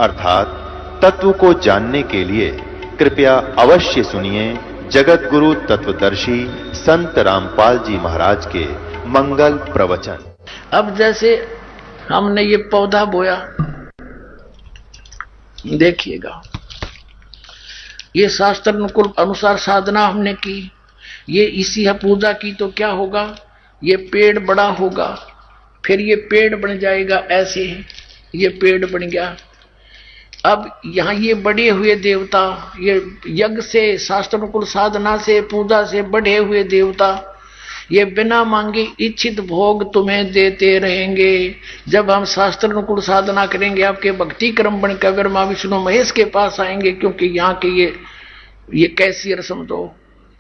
अर्थात तत्व को जानने के लिए कृपया अवश्य सुनिए जगत गुरु तत्वदर्शी संत रामपाल जी महाराज के मंगल प्रवचन। अब जैसे हमने ये पौधा बोया, देखिएगा, ये शास्त्र अनुसार साधना हमने की, ये इसी पूजा की तो क्या होगा, ये पेड़ बड़ा होगा, फिर ये पेड़ बन जाएगा। ऐसे ये पेड़ बन गया। अब यहाँ ये बढ़े हुए देवता, ये यज्ञ से, शास्त्रानुकूल साधना से, पूजा से बढ़े हुए देवता, ये बिना मांगे इच्छित भोग तुम्हें देते रहेंगे। जब हम शास्त्रानुकूल साधना करेंगे, आपके भक्ति क्रम बनकर ब्रह्मा विष्णु महेश के पास आएंगे, क्योंकि यहाँ के ये कैसी रस्म दो,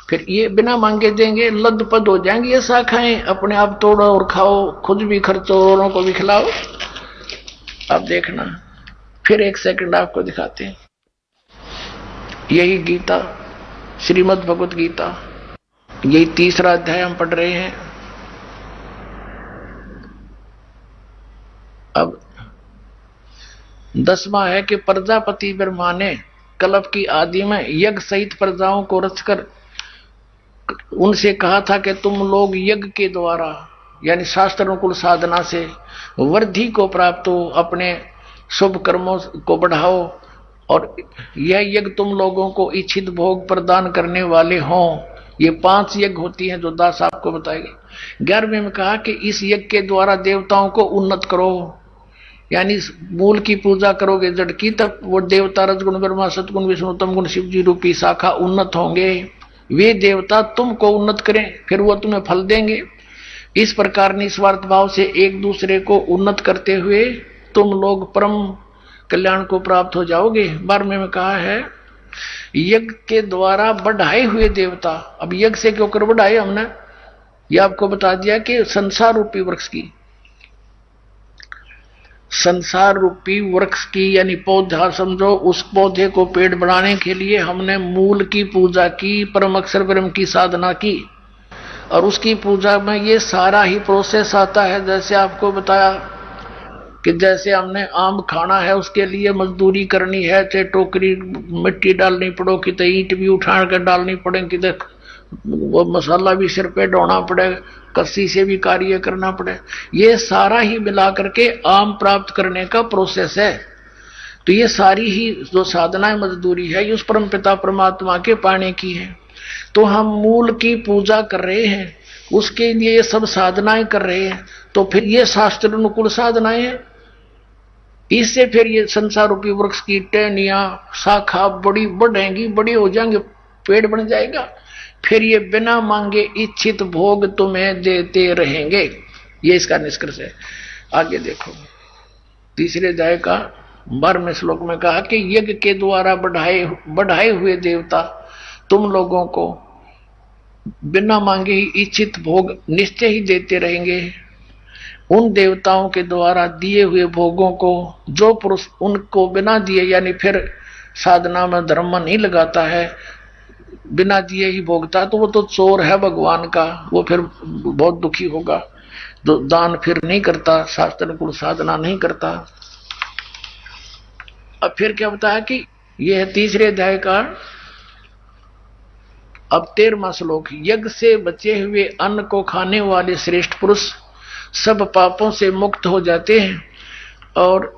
फिर ये बिना मांगे देंगे। लदपद हो जाएंगे ये शाखाएं, अपने आप तोड़ो और खाओ, खुद भी खर्चो, औरों को भी खिलाओ। अब देखना, फिर एक सेकंड आपको दिखाते हैं। यही गीता, श्रीमद् भगवत गीता, यही 3रा अध्याय हम पढ़ रहे हैं। अब 10वां है कि प्रजापति ब्रह्मा ने कल्प की आदि में यज्ञ सहित प्रजाओं को रचकर उनसे कहा था कि तुम लोग यज्ञ के द्वारा यानी शास्त्रानुकूल साधना से वृद्धि को प्राप्त हो, अपने शुभ कर्मों को बढ़ाओ, और यह यज्ञ तुम लोगों को इच्छित भोग प्रदान करने वाले हों। ये 5 यज्ञ होती हैं जो दास आपको बताएगी। 11वें में कहा कि इस यज्ञ के द्वारा देवताओं को उन्नत करो, यानी मूल की पूजा करोगे जड़ की, तब वो देवता रजगुण ब्रह्मा सतगुण विष्णु तमगुण शिव जी रूपी शाखा उन्नत होंगे। वे देवता तुमको उन्नत करें, फिर वो तुम्हें फल देंगे। इस प्रकार निस्वार्थ भाव से एक दूसरे को उन्नत करते हुए तुम लोग परम कल्याण को प्राप्त हो जाओगे। 12वें में कहा है यज्ञ के द्वारा बढ़ाए हुए देवता। अब यज्ञ से क्यों कर बढ़ाए हमने, ये आपको बता दिया कि संसार रूपी वृक्ष की, संसार रूपी वृक्ष की यानी पौधा समझो, उस पौधे को पेड़ बनाने के लिए हमने मूल की पूजा की, परम अक्षर ब्रह्म की साधना की, और उसकी पूजा में ये सारा ही प्रोसेस आता है। जैसे आपको बताया कि जैसे हमने आम खाना है, उसके लिए मजदूरी करनी है, चाहे टोकरी मिट्टी डालनी पड़ो, कितने ईंट भी उठा कर डालनी पड़े, कितने वो मसाला भी सिर पे ढोना पड़े, कस्सी से भी कार्य करना पड़े। ये सारा ही मिला करके आम प्राप्त करने का प्रोसेस है। तो ये सारी ही जो साधना मजदूरी है, ये उस परम पिता परमात्मा के पाने की है। तो हम मूल की पूजा कर रहे हैं, उसके लिए ये सब साधनाएं कर रहे हैं, तो फिर ये शास्त्र अनुकूल साधनाएं हैं। इससे फिर ये संसार रूपी वृक्ष की टहनियां, शाखा बड़ी बढ़ेंगी, बड़ी हो जाएंगे, पेड़ बन जाएगा। फिर ये बिना मांगे इच्छित भोग तुम्हें देते रहेंगे। ये इसका निष्कर्ष है। आगे देखो, 3रे अध्याय का 12वें श्लोक में कहा कि यज्ञ के द्वारा बढ़ाए हुए देवता तुम लोगों को बिना मांगे ही इच्छित भोग निश्चय ही देते रहेंगे। उन देवताओं के द्वारा दिए हुए भोगों को जो पुरुष उनको बिना दिए, यानी फिर साधना में धर्म नहीं लगाता है, बिना दिए ही भोगता, तो वो तो चोर है भगवान का, वो फिर बहुत दुखी होगा। जो दान फिर नहीं करता, शास्त्रानुकूल साधना नहीं करता। अब फिर क्या बताया कि यह है 3रे अध्याय का अब 13वां श्लोक। यज्ञ से बचे हुए अन्न को खाने वाले श्रेष्ठ पुरुष सब पापों से मुक्त हो जाते हैं, और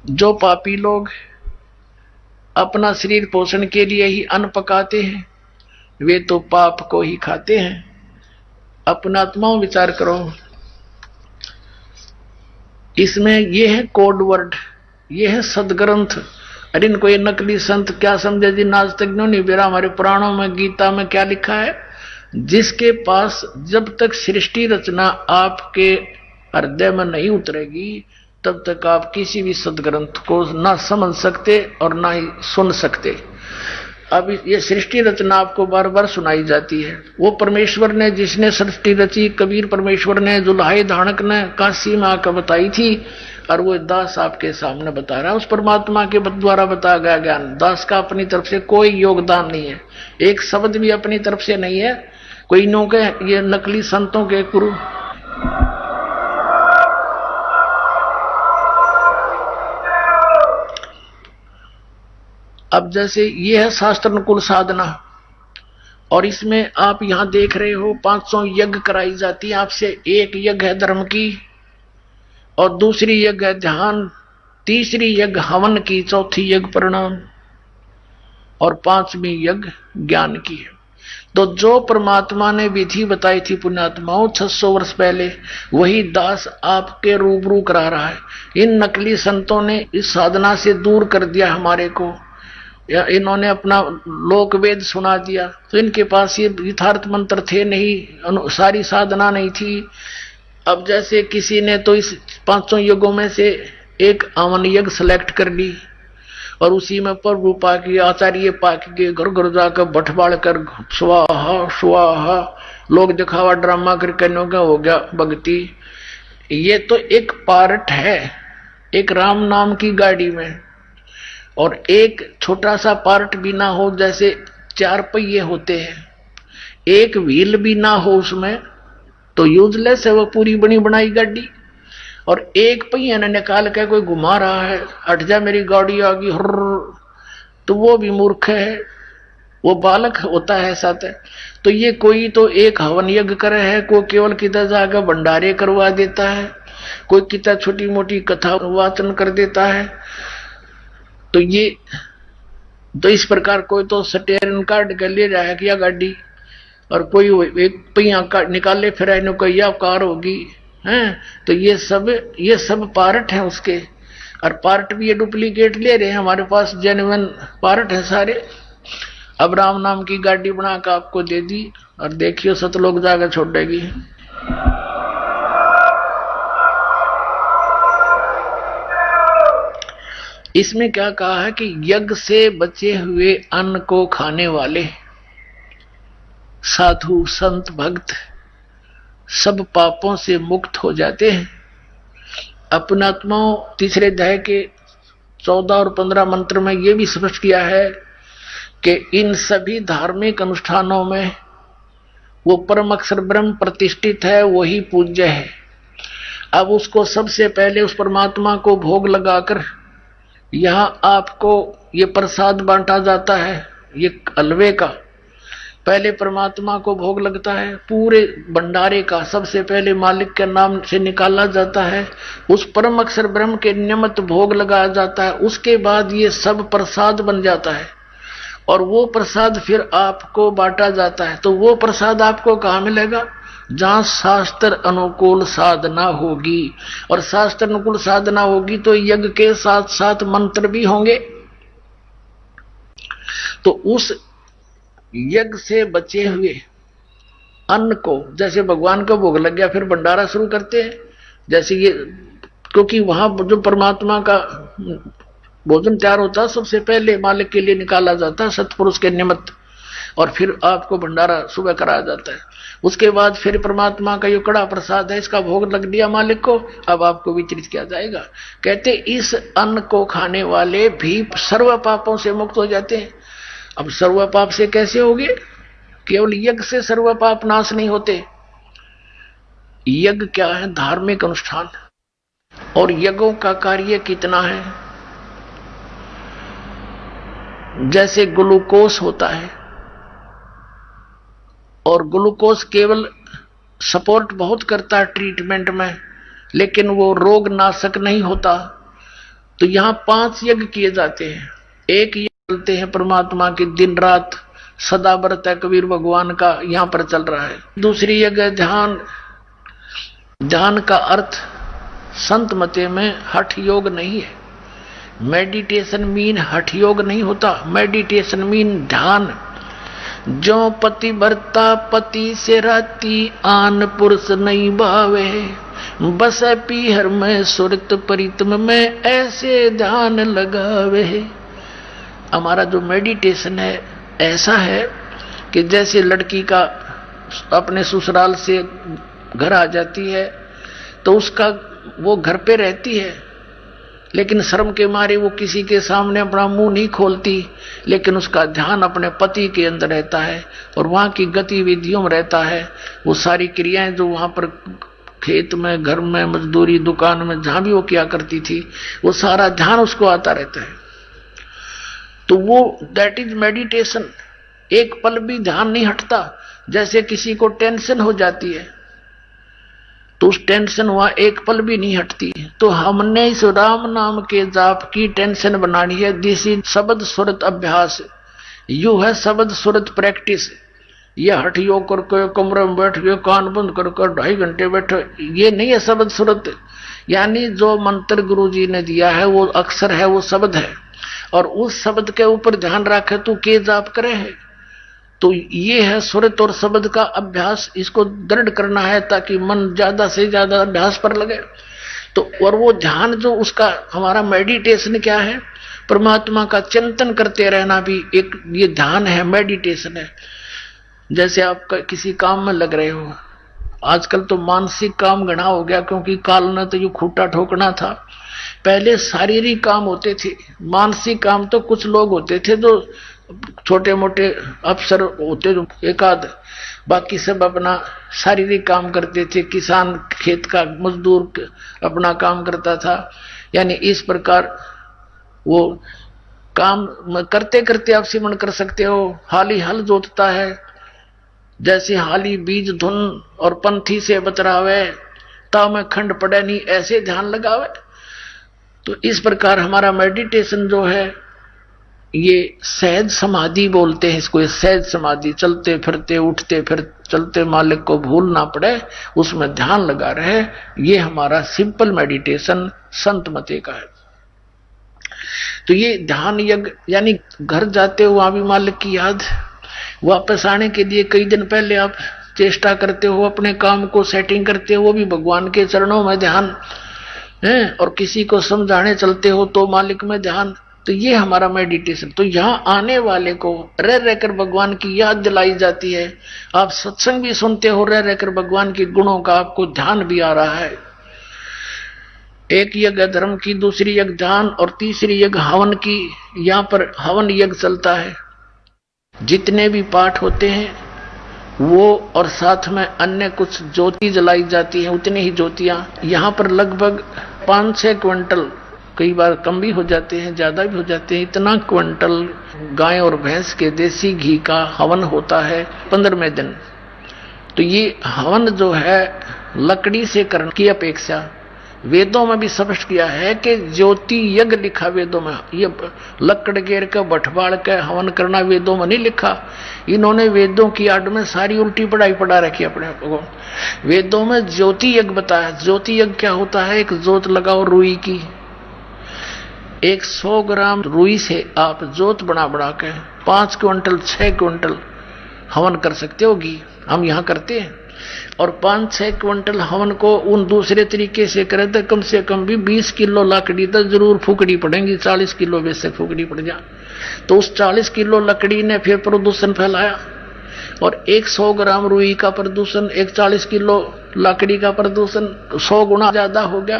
जो पापी लोग अपना शरीर पोषण के लिए ही अन्न पकाते हैं, वे तो पाप को ही खाते हैं। अपना आत्माओं विचार करो, इसमें यह है कोड वर्ड, यह है सदग्रंथ। अरे इनको ये नकली संत क्या समझे जी, आज तक नहीं बेरा। हमारे पुराणों में, गीता में क्या लिखा है, जिसके पास जब तक सृष्टि रचना आपके हृदय में नहीं उतरेगी, तब तक आप किसी भी सदग्रंथ को ना समझ सकते और ना ही सुन सकते। अब ये सृष्टि रचना आपको बार बार सुनाई जाती है। वो परमेश्वर ने जिसने सृष्टि रची, कबीर परमेश्वर ने, जुल्हाए धाणक ने काशी में आकर बताई थी, और वो दास आपके सामने बता रहा है। उस परमात्मा के द्वारा बताया गया ज्ञान, दास का अपनी तरफ से कोई योगदान नहीं है, एक शब्द भी अपनी तरफ से नहीं है। कोई नो के ये नकली संतों के गुरु अब जैसे ये है शास्त्रानुकूल साधना, और इसमें आप यहां देख रहे हो 500 यज्ञ कराई जाती है आपसे। एक यज्ञ है धर्म की, और दूसरी यज्ञ है ध्यान, तीसरी यज्ञ हवन की, चौथी यज्ञ प्रणाम, और पांचवी यज्ञ ज्ञान की है। तो जो परमात्मा ने विधि बताई थी पुण्यात्माओं 600 वर्ष पहले, वही दास आपके रूबरू करा रहा है। इन नकली संतों ने इस साधना से दूर कर दिया हमारे को, या इन्होंने अपना लोक वेद सुना दिया। तो इनके पास ये यथार्थ मंत्र थे नहीं, सारी साधना नहीं थी। अब जैसे किसी ने तो इस 500 युगों में से एक आवन यज्ञ सेलेक्ट कर ली, और उसी में प्रभु पाकी आचार्य पाकी के घर घर जाकर बठबाड़ कर स्वाहा स्वाहा लोग दिखावा ड्रामा करके हो गया भक्ति। ये तो एक पार्ट है एक राम नाम की गाड़ी में, और एक छोटा सा पार्ट भी ना हो, जैसे 4 पहिए होते हैं, एक व्हील भी ना हो उसमें तो यूजलेस है वो पूरी बनी बनाई गाड़ी। और एक पहिया ने निकाल के कोई घुमा रहा है, हट जा मेरी गाड़ी आ गई, तो वो भी मूर्ख है, वो बालक होता है साथ है। तो ये कोई तो एक हवन यज्ञ करे है, कोई केवल किधर जाकर भंडारे करवा देता है, कोई कितना छोटी मोटी कथा वाचन कर देता है। तो ये तो इस प्रकार कोई तो स्टीयरिंग काट के ले जाए कि यह गाड़ी, और कोई एक पहिया निकाले फिर इन्हों को यह कार होगी हैं। तो ये सब पार्ट है उसके, और पार्ट भी ये डुप्लीकेट ले रहे हैं, हमारे पास जेन्युइन पार्ट है सारे। अब राम नाम की गाड़ी बना कर आपको दे दी, और देखियो सतलोक जाकर छोड़ेगी। इसमें क्या कहा है कि यज्ञ से बचे हुए अन्न को खाने वाले साधु संत भक्त सब पापों से मुक्त हो जाते हैं। अपनात्माओं तीसरे अध्याय के 14 और 15 मंत्र में यह भी स्पष्ट किया है कि इन सभी धार्मिक अनुष्ठानों में वो परम अक्षर ब्रह्म प्रतिष्ठित है, वही पूज्य है। अब उसको सबसे पहले उस परमात्मा को भोग लगाकर यहां आपको ये प्रसाद बांटा जाता है, ये हलवे का पहले परमात्मा को भोग लगता है, पूरे भंडारे का सबसे पहले मालिक के नाम से निकाला जाता है, उस परम अक्षर ब्रह्म के निमित्त भोग लगाया जाता है। उसके बाद ये सब प्रसाद बन जाता है, और वो प्रसाद फिर आपको बांटा जाता है। तो वो प्रसाद आपको कहाँ मिलेगा? जहां शास्त्र अनुकूल साधना होगी, और शास्त्र अनुकूल साधना होगी तो यज्ञ के साथ साथ मंत्र भी होंगे। तो उस यज्ञ से बचे हुए अन्न को, जैसे भगवान का भोग लग गया फिर भंडारा शुरू करते हैं, जैसे ये, क्योंकि वहां जो परमात्मा का भोजन तैयार होता है सबसे पहले मालिक के लिए निकाला जाता है सतपुरुष के निमित्त, और फिर आपको भंडारा सुबह कराया जाता है। उसके बाद फिर परमात्मा का ये कड़ा प्रसाद है, इसका भोग लग दिया मालिक को, अब आपको वितरित किया जाएगा। कहते इस अन्न को खाने वाले भी सर्व पापों से मुक्त हो जाते हैं। अब सर्व पाप से कैसे होगे? केवल यज्ञ से सर्व पाप नाश नहीं होते। यज्ञ क्या है? धार्मिक अनुष्ठान। और यज्ञों का कार्य कितना है? जैसे ग्लूकोज होता है, और ग्लूकोज केवल सपोर्ट बहुत करता है ट्रीटमेंट में, लेकिन वो रोग नाशक नहीं होता। तो यहां 5 यज्ञ किए जाते हैं। एक यज्ञ चलते हैं परमात्मा की दिन रात सदा व्रत है, कबीर भगवान का यहां पर चल रहा है। दूसरी यज्ञ ध्यान। ध्यान का अर्थ संत मते में हठ योग नहीं है। मेडिटेशन मीन हठ योग नहीं होता, मेडिटेशन मीन ध्यान। जो पति भरता पति से राती, आन पुरुष नहीं भावे, बस पीहर में सुरत परितम में ऐसे ध्यान लगावे। हमारा जो मेडिटेशन है ऐसा है कि जैसे लड़की का अपने ससुराल से घर आ जाती है तो उसका वो घर पे रहती है, लेकिन शर्म के मारे वो किसी के सामने अपना मुंह नहीं खोलती, लेकिन उसका ध्यान अपने पति के अंदर रहता है और वहां की गतिविधियों में रहता है। वो सारी क्रियाएं जो वहां पर खेत में, घर में, मजदूरी, दुकान में, जहां भी वो किया करती थी, वो सारा ध्यान उसको आता रहता है। तो वो दैट इज मेडिटेशन। एक पल भी ध्यान नहीं हटता। जैसे किसी को टेंशन हो जाती है तो उस टेंशन वहां एक पल भी नहीं हटती। तो हमने इस राम नाम के जाप की टेंशन बनानी है। दिस इज शब्द सुरत अभ्यास, यू है शब्द सुरत प्रैक्टिस। ये हठ योग करके कमरे में बैठ के कान बंद करके 2.5 घंटे बैठो, ये नहीं है शब्द सुरत। यानी जो मंत्र गुरु जी ने दिया है वो अक्षर है, वो शब्द है, और उस शब्द के ऊपर ध्यान रखे तो के जाप करे है। तो ये है सुरत और शब्द का अभ्यास। इसको दृढ़ करना है ताकि मन ज्यादा से ज्यादा अभ्यास पर लगे। तो और वो ध्यान जो उसका हमारा मेडिटेशन क्या है, परमात्मा का चिंतन करते रहना भी एक ये ध्यान है, मेडिटेशन है। जैसे आप किसी काम में लग रहे हो, आजकल तो मानसिक काम घना हो गया, क्योंकि काल ने तो ये खूंटा ठोकना था। पहले शारीरिक काम होते थे, मानसिक काम तो कुछ लोग होते थे जो छोटे मोटे अफसर होते जो एकाध, बाकी सब अपना शारीरिक काम करते थे। किसान खेत का मजदूर अपना काम करता था। यानी इस प्रकार वो काम करते करते आप सिमरण कर सकते हो। हाली हल जोतता है, जैसे हाली बीज धुन और पंथी से बतरावे, ता में खंड पड़े नहीं, ऐसे ध्यान लगावे। तो इस प्रकार हमारा मेडिटेशन जो है ये सहज समाधि बोलते हैं इसको। सहज समाधि, चलते फिरते उठते फिर चलते मालिक को भूल ना पड़े, उसमें ध्यान लगा रहे, ये हमारा सिंपल मेडिटेशन संत मते का है। तो ये ध्यान यज्ञ, यानी घर जाते हो वहां भी मालिक की याद, वापस आने के लिए कई दिन पहले आप चेष्टा करते हो, अपने काम को सेटिंग करते हो, वो भी भगवान के चरणों में ध्यान है। और किसी को समझाने चलते हो तो मालिक में ध्यान। तो ये हमारा मेडिटेशन। तो यहाँ आने वाले को रह रहकर भगवान की याद दिलाई जाती है। आप सत्संग भी सुनते हो, रह रहकर भगवान के गुणों का आपको ध्यान भी आ रहा है। एक यज्ञ धर्म की, दूसरी यज्ञ ध्यान, और तीसरी यज्ञ हवन की। यहाँ पर हवन यज्ञ चलता है। जितने भी पाठ होते हैं वो, और साथ में अन्य कुछ ज्योति जलाई जाती है, उतनी ही ज्योतियां। यहाँ पर लगभग 5-6 क्विंटल, कई बार कम भी हो जाते हैं, ज्यादा भी हो जाते हैं, इतना क्विंटल गाय और भैंस के देसी घी का हवन होता है 15वें दिन। तो ये हवन जो है लकड़ी से करने की अपेक्षा वेदों में भी स्पष्ट किया है कि ज्योति यज्ञ लिखा वेदों में। ये लकड़ गेर के बठबाड़ के हवन करना वेदों में नहीं लिखा। इन्होंने वेदों की आड़ में सारी उल्टी पढ़ाई पढ़ा रखी अपने आप को। वेदों में ज्योति यज्ञ बताया। ज्योति यज्ञ क्या होता है, एक जोत लगाओ रुई की, 100 ग्राम रुई से आप जोत बना बना के 5 क्विंटल 6 क्विंटल हवन कर सकते हो घी। हम यहाँ करते हैं। और 5-6 क्विंटल हवन को उन दूसरे तरीके से करे तो कम से कम भी 20 किलो लकड़ी तो जरूर फूकनी पड़ेगी। 40 किलो वैसे फूकनी पड़ जा। तो उस 40 किलो लकड़ी ने फिर प्रदूषण फैलाया, और 100 ग्राम रुई का प्रदूषण, 140 किलो लकड़ी का प्रदूषण 100 गुना ज्यादा हो गया।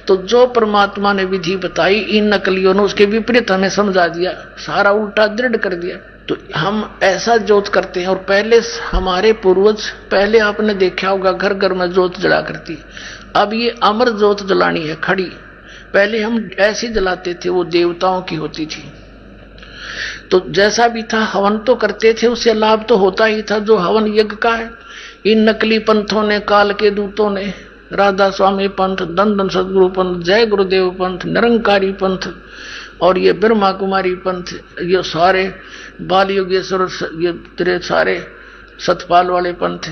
तो जो परमात्मा ने विधि बताई, इन नकलियों ने उसके विपरीत हमें समझा दिया, सारा उल्टा दृढ़ कर दिया। तो हम ऐसा जोत करते हैं। और पहले हमारे पूर्वज, पहले आपने देखा होगा घर घर में जोत जला करती। अब ये अमर जोत जलानी है खड़ी। पहले हम ऐसे जलाते थे, वो देवताओं की होती थी। तो जैसा भी था हवन तो करते थे, उससे लाभ तो होता ही था जो हवन यज्ञ का है। इन नकली पंथों ने, काल के दूतों ने, राधा स्वामी पंथ, दंदन सदगुरु पंथ, जय गुरुदेव पंथ, निरंकारी पंथ, और ये ब्रह्मा कुमारी पंथ, ये सारे बाल योगेश्वर, ये तेरे सारे सतपाल वाले पंथ,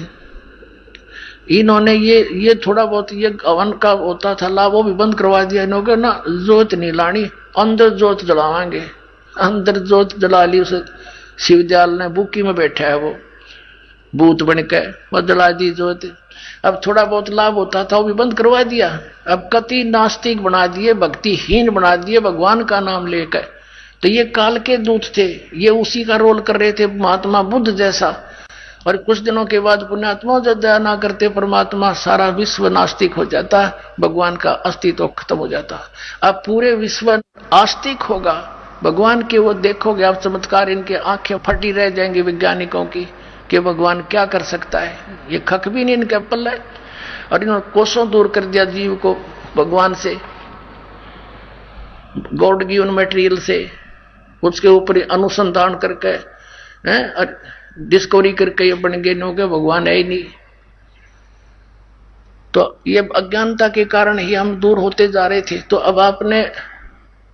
इन्होंने ये थोड़ा बहुत ये हवन का होता था लाभ, वो भी बंद करवा दिया इन्होंने ना। जोत नहीं लानी, अंदर जोत जलावाएंगे। अंदर जोत जला ली, उसे शिवदयाल ने बुकी में बैठा है वो भूत बन के, वो जला दी जोत। अब थोड़ा बहुत लाभ होता था वो भी बंद करवा दिया। अब कति नास्तिक बना दिए, भक्तिहीन बना दिए भगवान का नाम लेकर। तो ये काल के दूत थे, ये उसी का रोल कर रहे थे, महात्मा बुद्ध जैसा। और कुछ दिनों के बाद पुण्यात्मा जब दया ना करते परमात्मा, सारा विश्व नास्तिक हो जाता, भगवान का अस्तित्व खत्म हो जाता। अब पूरे विश्व आस्तिक होगा भगवान के। वो देखोगे आप चमत्कार, इनके आंखें फटी रह जाएंगी वैज्ञानिकों की कि भगवान क्या कर सकता है। ये खक भी नहीं इनके पल्ले। और इन्होंने कोसों दूर कर दिया जीव को भगवान से, गॉड गिवन मटेरियल से। उसके ऊपर अनुसंधान करके डिस्कवरी करके ये बन गए नो के भगवान है ही नहीं। तो ये अज्ञानता के कारण ही हम दूर होते जा रहे थे। तो अब आपने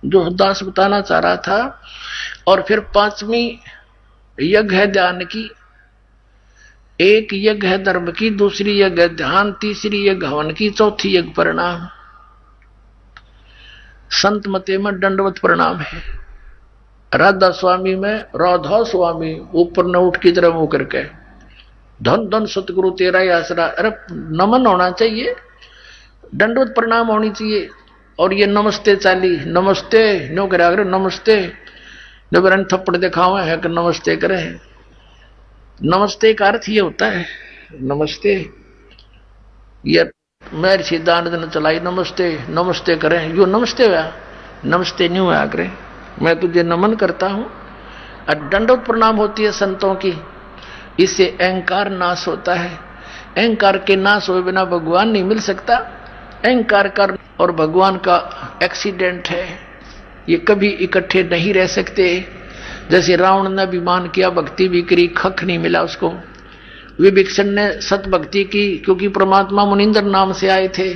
जो दास बताना चाह रहा था, और फिर पांचवी यज्ञ है ध्यान की, एक यज्ञ है धर्म की, दूसरी यज्ञ ध्यान, तीसरी यज्ञ हवन की, चौथी यज्ञ प्रणाम। संत मते में दंडवत प्रणाम है, राधा स्वामी में राधा स्वामी ऊपर न उठ की तरह मुंह करके धन धन सतगुरु तेरा ही आसरा। अरे नमन होना चाहिए, दंडवत प्रणाम होनी चाहिए। और ये नमस्ते चाली, नमस्ते नो करा करे, नमस्ते जब थप्पड़ दिखावे है कि नमस्ते करें। नमस्ते का अर्थ ये होता है, नमस्ते ये मेरे सिद्धांत ने चलाई, नमस्ते नमस्ते करें, यो नमस्ते हुआ, नमस्ते नहीं हुआ करें, मैं तुझे नमन करता हूं। और दंडवत प्रणाम होती है संतों की, इससे अहंकार नाश होता है। अहंकार के नाश हुए बिना भगवान नहीं मिल सकता। अहंकार का और भगवान का एक्सीडेंट है, ये कभी इकट्ठे नहीं रह सकते। जैसे रावण ने अभिमान किया, भक्ति भी करी, खख नहीं मिला उसको। विभीषण ने सत भक्ति की क्योंकि परमात्मा मुनिंदर नाम से आए थे,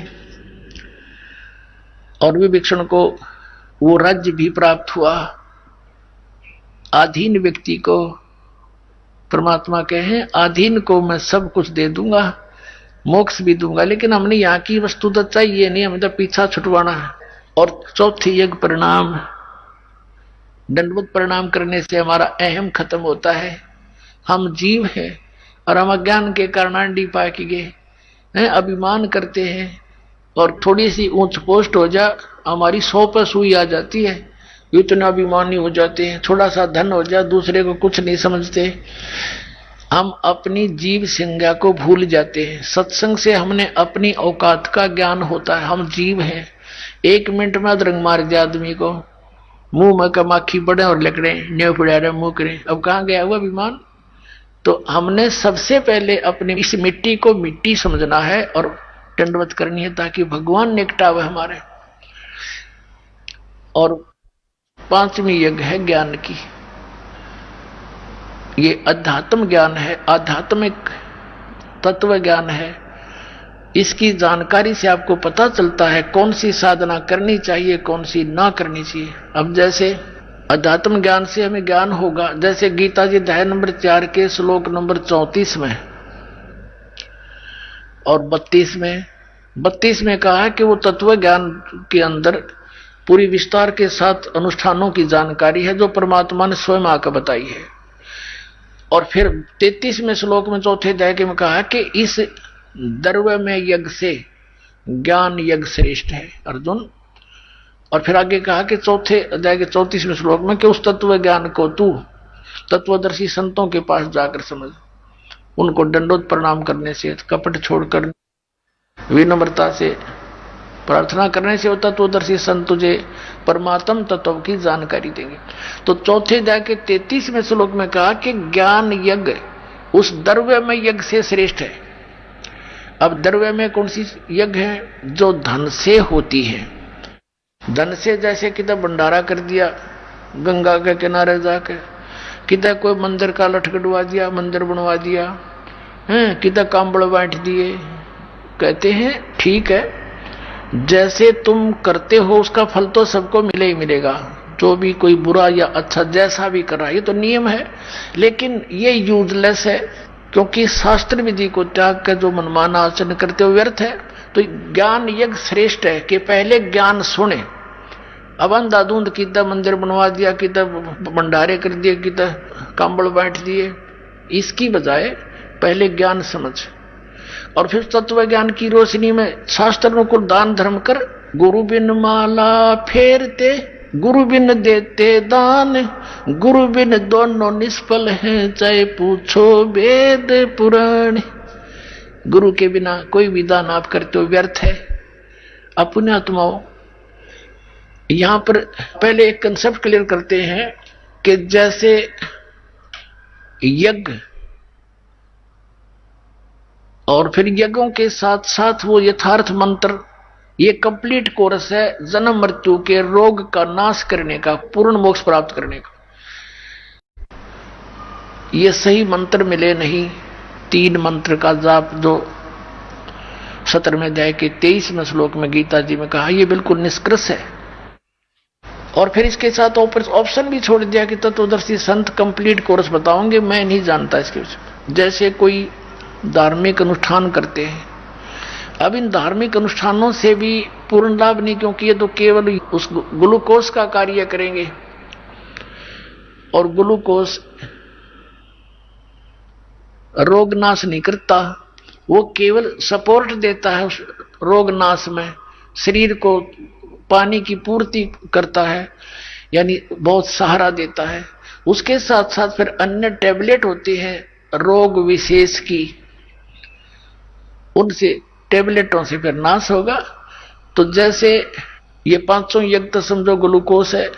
और विभीषण को वो राज्य भी प्राप्त हुआ। आधीन व्यक्ति को परमात्मा कहे, आधीन को मैं सब कुछ दे दूंगा, मोक्ष भी दूंगा, लेकिन हमने यहाँ की वस्तु तो चाहिए नहीं, हमें तो पीछा छुटवाना है। और चौथी यज्ञ प्रणाम, दंडवत प्रणाम करने से हमारा अहम खत्म होता है। हम जीव हैं और हम अज्ञान के कारण अंडी पाके गए, अभिमान करते हैं, और थोड़ी सी ऊंच पोस्ट हो जा हमारी 100 पर सुई आ जाती है, इतना अभिमानी हो जाते हैं। थोड़ा सा धन हो जाए दूसरे को कुछ नहीं समझते, हम अपनी जीव संज्ञा को भूल जाते हैं। सत्संग से हमने अपनी औकात का ज्ञान होता है, हम जीव हैं। 1 मिनट में अधरंग मार दिया आदमी को, मुंह में कमाखी पड़े और लकड़े न्यू पड़ा रहे मुंह करे, अब कहाँ गया हुआ अभिमान। तो हमने सबसे पहले अपने इस मिट्टी को मिट्टी समझना है और दंडवत करनी है, ताकि भगवान निकटावे हमारे। और पांचवी यज्ञ है ज्ञान की, ये अध्यात्म ज्ञान है, आध्यात्मिक तत्व ज्ञान है। इसकी जानकारी से आपको पता चलता है कौन सी साधना करनी चाहिए, कौन सी ना करनी चाहिए। अब जैसे अध्यात्म ज्ञान से हमें ज्ञान होगा, जैसे गीता जी अध्याय नंबर 4 के श्लोक नंबर 34 में और 32 में कहा है कि वो तत्व ज्ञान के अंदर पूरी विस्तार के साथ अनुष्ठानों की जानकारी है जो परमात्मा ने स्वयं आकर बताई है। और फिर 33वें श्लोक में चौथे अध्याय के में कहा कि इस द्रव्य में यज्ञ से ज्ञान यज्ञ श्रेष्ठ है अर्जुन। और फिर आगे कहा कि चौथे अध्याय के 34वें श्लोक में कि उस तत्व ज्ञान को तू तत्वदर्शी संतों के पास जाकर समझ, उनको दंडोत प्रणाम करने से, कपट छोड़कर विनम्रता से प्रार्थना करने से वो तत्वदर्शी संत तुझे परमात्म तत्व की जानकारी देंगे। तो चौथे अध्याय के 33वें श्लोक में कहा कि ज्ञान यज्ञ उस द्रव्य में यज्ञ से श्रेष्ठ है। अब द्रव्य में कौन सी यज्ञ है? जो धन से होती है। धन से जैसे किधर भंडारा कर दिया गंगा के किनारे जाकर, किधर कोई मंदिर का लटकटवा दिया, मंदिर बनवा दिया, किधर कांबड़ बांट दिए। कहते हैं ठीक है, जैसे तुम करते हो उसका फल तो सबको मिले ही मिलेगा, जो भी कोई बुरा या अच्छा जैसा भी कर रहा है, ये तो नियम है। लेकिन ये यूजलेस है, क्योंकि शास्त्र विधि को त्याग कर जो मनमाना आचरण करते हो व्यर्थ है। तो ज्ञान यज्ञ श्रेष्ठ है कि पहले ज्ञान सुने। अब अंधाधुंध किधर मंदिर बनवा दिया, किधर भंडारे कर दिए, किधर कांबड़ बांट दिए, इसकी बजाय पहले ज्ञान समझ और फिर तत्व ज्ञान की रोशनी में शास्त्रों को दान धर्म कर। गुरु बिन माला फेरते, गुरु बिन देते दान, गुरु बिन दोनों निष्फल हैं, चाहे पूछो वेद पुराण। गुरु के बिना कोई भी दान आप करते हो व्यर्थ है। अपने आत्माओं, यहां पर पहले एक कंसेप्ट क्लियर करते हैं कि जैसे यज्ञ और फिर यज्ञों के साथ साथ वो यथार्थ मंत्र, ये कंप्लीट कोर्स है जन्म मृत्यु के रोग का नाश करने का, पूर्ण मोक्ष प्राप्त करने का। ये सही मंत्र मिले नहीं। 3 मंत्र का जाप जो 17वें अध्याय के 23वें श्लोक में गीता जी में कहा, ये बिल्कुल निष्कृष है। और फिर इसके साथ ऑप्शन भी छोड़ दिया कि तत्वदर्शी संत कंप्लीट कोर्स बताओगे, मैं नहीं जानता इसके विषय में। जैसे कोई धार्मिक अनुष्ठान करते हैं, अब इन धार्मिक अनुष्ठानों से भी पूर्ण लाभ नहीं, क्योंकि ये तो केवल उस ग्लूकोज का कार्य करेंगे, और ग्लूकोज रोग नाश नहीं करता, वो केवल सपोर्ट देता है उस रोग नाश में, शरीर को पानी की पूर्ति करता है, यानी बहुत सहारा देता है। उसके साथ साथ फिर अन्य टैबलेट होती हैं रोग विशेष की, उनसे टैबलेटों से फिर नाश होगा। तो जैसे ये 500 यज्ञ तो समझो ग्लूकोज है,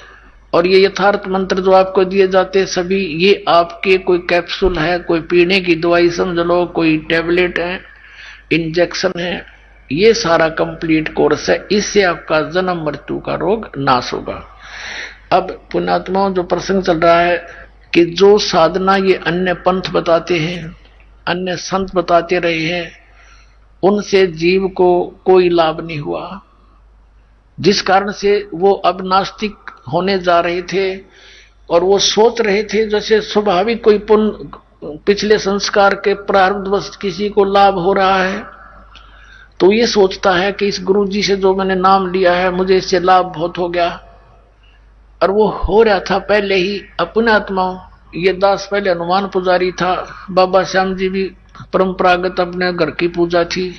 और ये यथार्थ मंत्र जो आपको दिए जाते हैं सभी, ये आपके कोई कैप्सूल है, कोई पीने की दवाई समझ लो, कोई टैबलेट है, इंजेक्शन है, ये सारा कंप्लीट कोर्स है। इससे आपका जन्म मृत्यु का रोग नाश होगा। अब पुण्यात्माओं, जो प्रसंग चल रहा है कि जो साधना ये अन्य पंथ बताते हैं, अन्य संत बताते रहे हैं, उनसे जीव को कोई लाभ नहीं हुआ, जिस कारण से वो अब नास्तिक होने जा रहे थे। और वो सोच रहे थे जैसे स्वाभाविक कोई पुण्य पिछले संस्कार के प्रारब्धवश किसी को लाभ हो रहा है, तो ये सोचता है कि इस गुरु जी से जो मैंने नाम लिया है मुझे इससे लाभ बहुत हो गया, और वो हो रहा था पहले ही। अपने आत्माओं, ये दास पहले हनुमान पुजारी था, बाबा श्याम जी भी परंपरागत अपने घर की पूजा थी,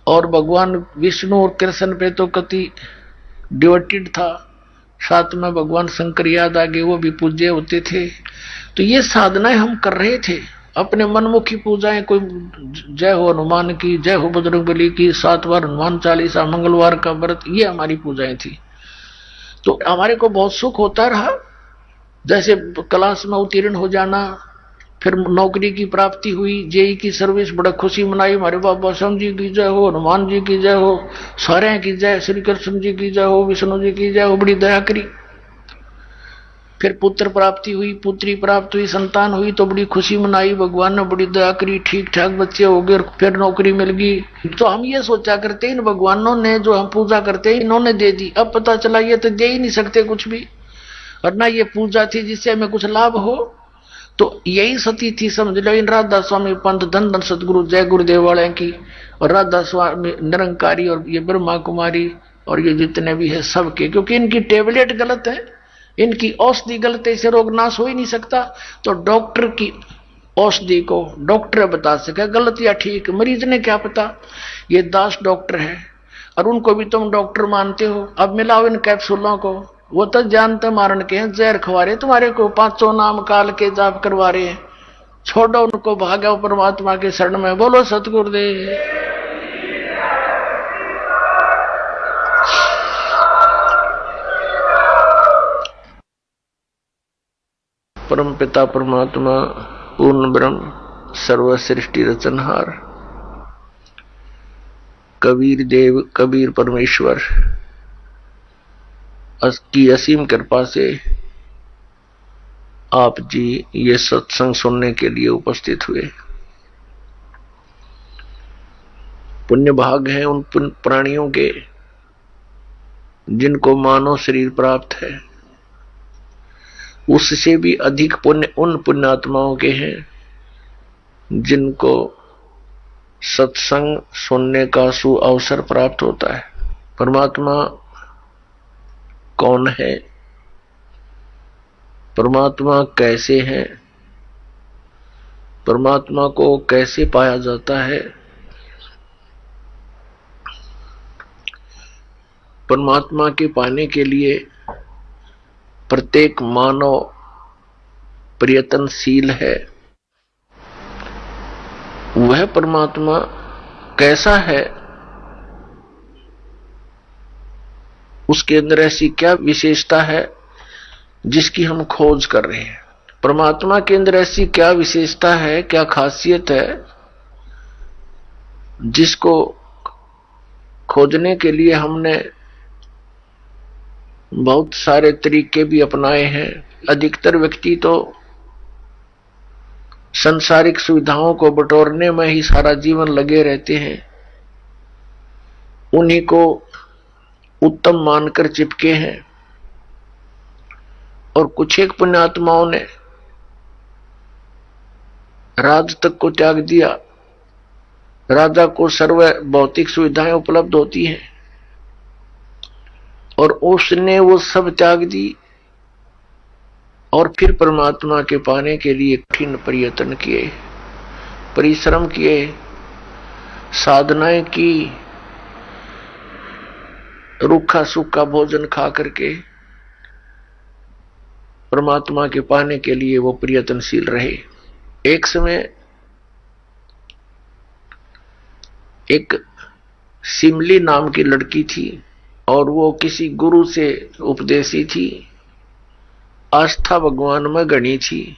और भगवान विष्णु और कृष्ण पे तो कति डिवोटेड था, साथ में भगवान शंकर याद आगे, वो भी पूज्य होते थे। तो ये साधनाएं हम कर रहे थे, अपने मनमुखी पूजाएं, कोई जय हो हनुमान की, जय हो बजरंगबली की, 7 बार हनुमान चालीसा, मंगलवार का व्रत, ये हमारी पूजाएं थी। तो हमारे को बहुत सुख होता रहा, जैसे क्लास में उत्तीर्ण हो जाना, फिर नौकरी की प्राप्ति हुई, जेई की सर्विस, बड़ा खुशी मनाई, हमारे बाबा श्याम जी की जय हो, हनुमान जी की जय हो, सारे की जय, श्री कृष्ण जी की जय हो, विष्णु जी की जय हो, बड़ी दया करी। फिर पुत्र प्राप्ति हुई, पुत्री प्राप्त हुई, संतान हुई, तो बड़ी खुशी मनाई, भगवान ने बड़ी दया करी, ठीक ठाक बच्चे हो गए, फिर नौकरी मिल गई। तो हम ये सोचा करते इन भगवानों ने जो हम पूजा करते हैं इन्होंने दे दी, अब पता चला ये तो दे ही नहीं सकते कुछ भी, और ना ये पूजा थी जिससे हमें कुछ लाभ हो। तो यही सती थी, समझ लो, इन राधा स्वामी पंथ धन धन सतगुरु जय गुरुदेव वाले की, और राधा स्वामी निरंकारी, और ये ब्रह्मा कुमारी, और ये जितने भी है सबके, क्योंकि इनकी टेबलेट गलत है, इनकी औषधि गलत है, इसे रोग नाश हो ही नहीं सकता। तो डॉक्टर की औषधि को डॉक्टर बता सके गलत या ठीक, मरीज ने क्या पता। ये दास डॉक्टर है, और उनको भी तुम डॉक्टर मानते हो। अब मिलाओ इन कैप्सूलों को, वो तो जानते मारन के हैं, जहर खवा रहे, तुम्हारे को 500 नाम काल के जाप करवा रहे हैं। छोड़ो उनको, भागो परमात्मा के शरण में। बोलो सतगुरुदेव। परम पिता परमात्मा पूर्ण ब्रह्म सर्व सृष्टि रचनहार कबीर देव कबीर परमेश्वर की असीम कृपा से आप जी ये सत्संग सुनने के लिए उपस्थित हुए। पुण्य भाग है उन प्राणियों के जिनको मानव शरीर प्राप्त है, उससे भी अधिक पुण्य उन पुण्यात्माओं के हैं जिनको सत्संग सुनने का सु अवसर प्राप्त होता है। परमात्मा कौन है, परमात्मा कैसे है, परमात्मा को कैसे पाया जाता है, परमात्मा के पाने के लिए प्रत्येक मानव प्रयत्नशील है। वह परमात्मा कैसा है, उसके अंदर ऐसी क्या विशेषता है जिसकी हम खोज कर रहे हैं। परमात्मा के अंदर ऐसी क्या विशेषता है, क्या खासियत है जिसको खोजने के लिए हमने बहुत सारे तरीके भी अपनाए हैं। अधिकतर व्यक्ति तो संसारिक सुविधाओं को बटोरने में ही सारा जीवन लगे रहते हैं, उन्हीं को उत्तम मानकर चिपके हैं। और कुछ एक पुण्यात्माओं ने राज तक को त्याग दिया। राजा को सर्व भौतिक सुविधाएं उपलब्ध होती हैं और उसने वो सब त्याग दी और फिर परमात्मा के पाने के लिए कठिन प्रयत्न किए, परिश्रम किए, साधनाएं की, रूखा सूखा भोजन खा करके परमात्मा के पाने के लिए वो प्रयत्नशील रहे। एक समय एक सिमली नाम की लड़की थी और वो किसी गुरु से उपदेशी थी, आस्था भगवान में गणी थी।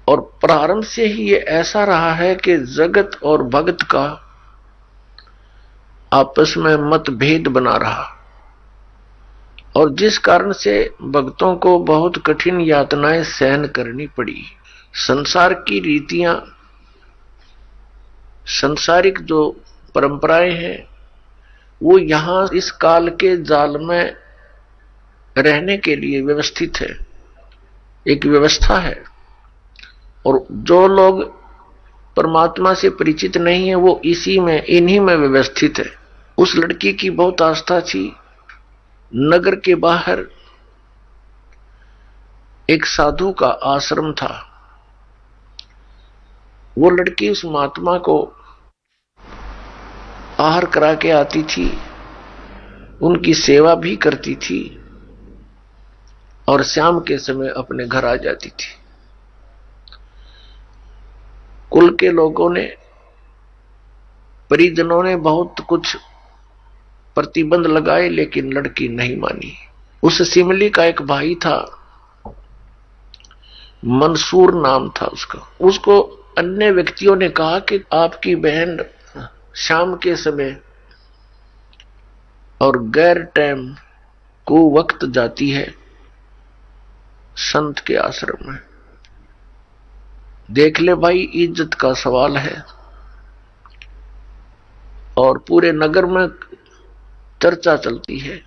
और प्रारंभ से ही ये ऐसा रहा है कि जगत और भगत का आपस में मतभेद बना रहा और जिस कारण से भक्तों को बहुत कठिन यातनाएं सहन करनी पड़ी। संसार की रीतियां, सांसारिक जो परंपराएं हैं, वो यहां इस काल के जाल में रहने के लिए व्यवस्थित है, एक व्यवस्था है। और जो लोग परमात्मा से परिचित नहीं है वो इसी में, इन्हीं में व्यवस्थित है। उस लड़की की बहुत आस्था थी। नगर के बाहर एक साधु का आश्रम था। वो लड़की उस महात्मा को आहार करा के आती थी, उनकी सेवा भी करती थी और शाम के समय अपने घर आ जाती थी। कुल के लोगों ने, परिजनों ने बहुत कुछ प्रतिबंध लगाए लेकिन लड़की नहीं मानी। उस सिमली का एक भाई था, मंसूर नाम था उसका। उसको अन्य व्यक्तियों ने कहा कि आपकी बहन शाम के समय और गैर टाइम को वक्त जाती है संत के आश्रम में। देख ले भाई, इज्जत का सवाल है और पूरे नगर में चर्चा चलती है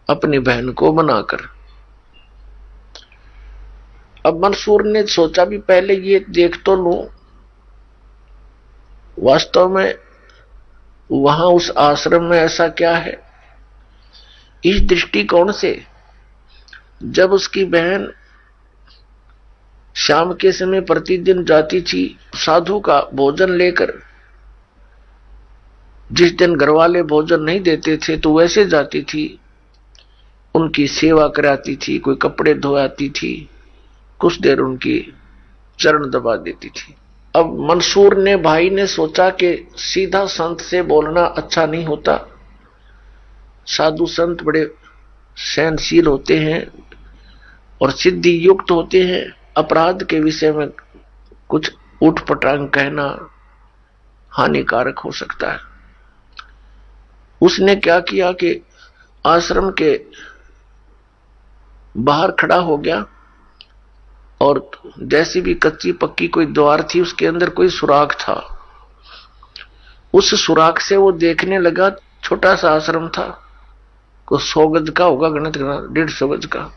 अपनी बहन को बनाकर। अब मंसूर ने सोचा भी पहले ये देख तो लूं, वास्तव में वहां उस आश्रम में ऐसा क्या है। इस दृष्टिकोण से जब उसकी बहन शाम के समय प्रतिदिन जाती थी साधु का भोजन लेकर, जिस दिन घरवाले भोजन नहीं देते थे तो वैसे जाती थी, उनकी सेवा कराती थी, कोई कपड़े धोआती थी, कुछ देर उनकी चरण दबा देती थी। अब मंसूर ने, भाई ने सोचा कि सीधा संत से बोलना अच्छा नहीं होता। साधु संत बड़े सहनशील होते हैं और सिद्धि युक्त होते हैं। अपराध के विषय में कुछ उठपटांग कहना हानिकारक हो सकता है। उसने क्या किया कि आश्रम के बाहर खड़ा हो गया और जैसी भी कच्ची पक्की कोई द्वार थी उसके अंदर कोई सुराख था। उस सुराख से वो देखने लगा, छोटा सा आश्रम था, को 100 गज का होगा, गणित करना 150 गज का,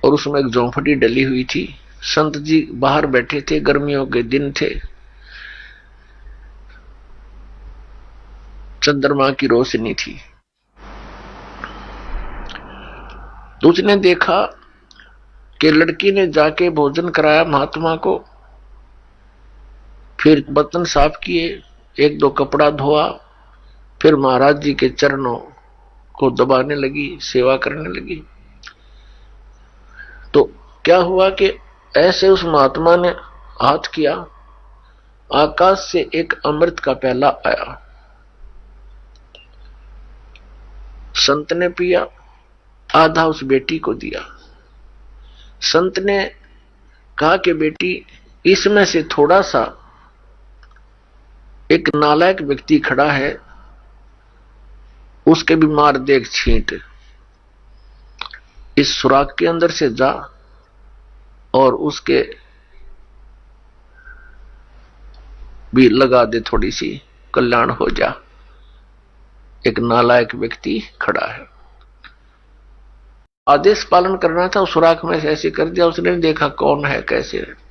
और उसमें एक झोंपड़ी डली हुई थी। संत जी बाहर बैठे थे, गर्मियों के दिन थे, चंद्रमा की रोशनी थी। तो उसने देखा कि लड़की ने जाके भोजन कराया महात्मा को, फिर बर्तन साफ किए, एक दो कपड़ा धोआ, फिर महाराज जी के चरणों को दबाने लगी, सेवा करने लगी। तो क्या हुआ कि ऐसे उस महात्मा ने हाथ किया, आकाश से एक अमृत का प्याला आया। संत ने पिया, आधा उस बेटी को दिया। संत ने कहा कि बेटी, इसमें से थोड़ा सा एक नालायक व्यक्ति खड़ा है, उसके भी मार देख छींट, इस सुराख के अंदर से जा और उसके भी लगा दे थोड़ी सी, कल्याण हो जा। एक नालायक व्यक्ति खड़ा है, आदेश पालन करना था, उस सुराख में से ऐसे कर दिया, उसने नहीं देखा कौन है कैसे है।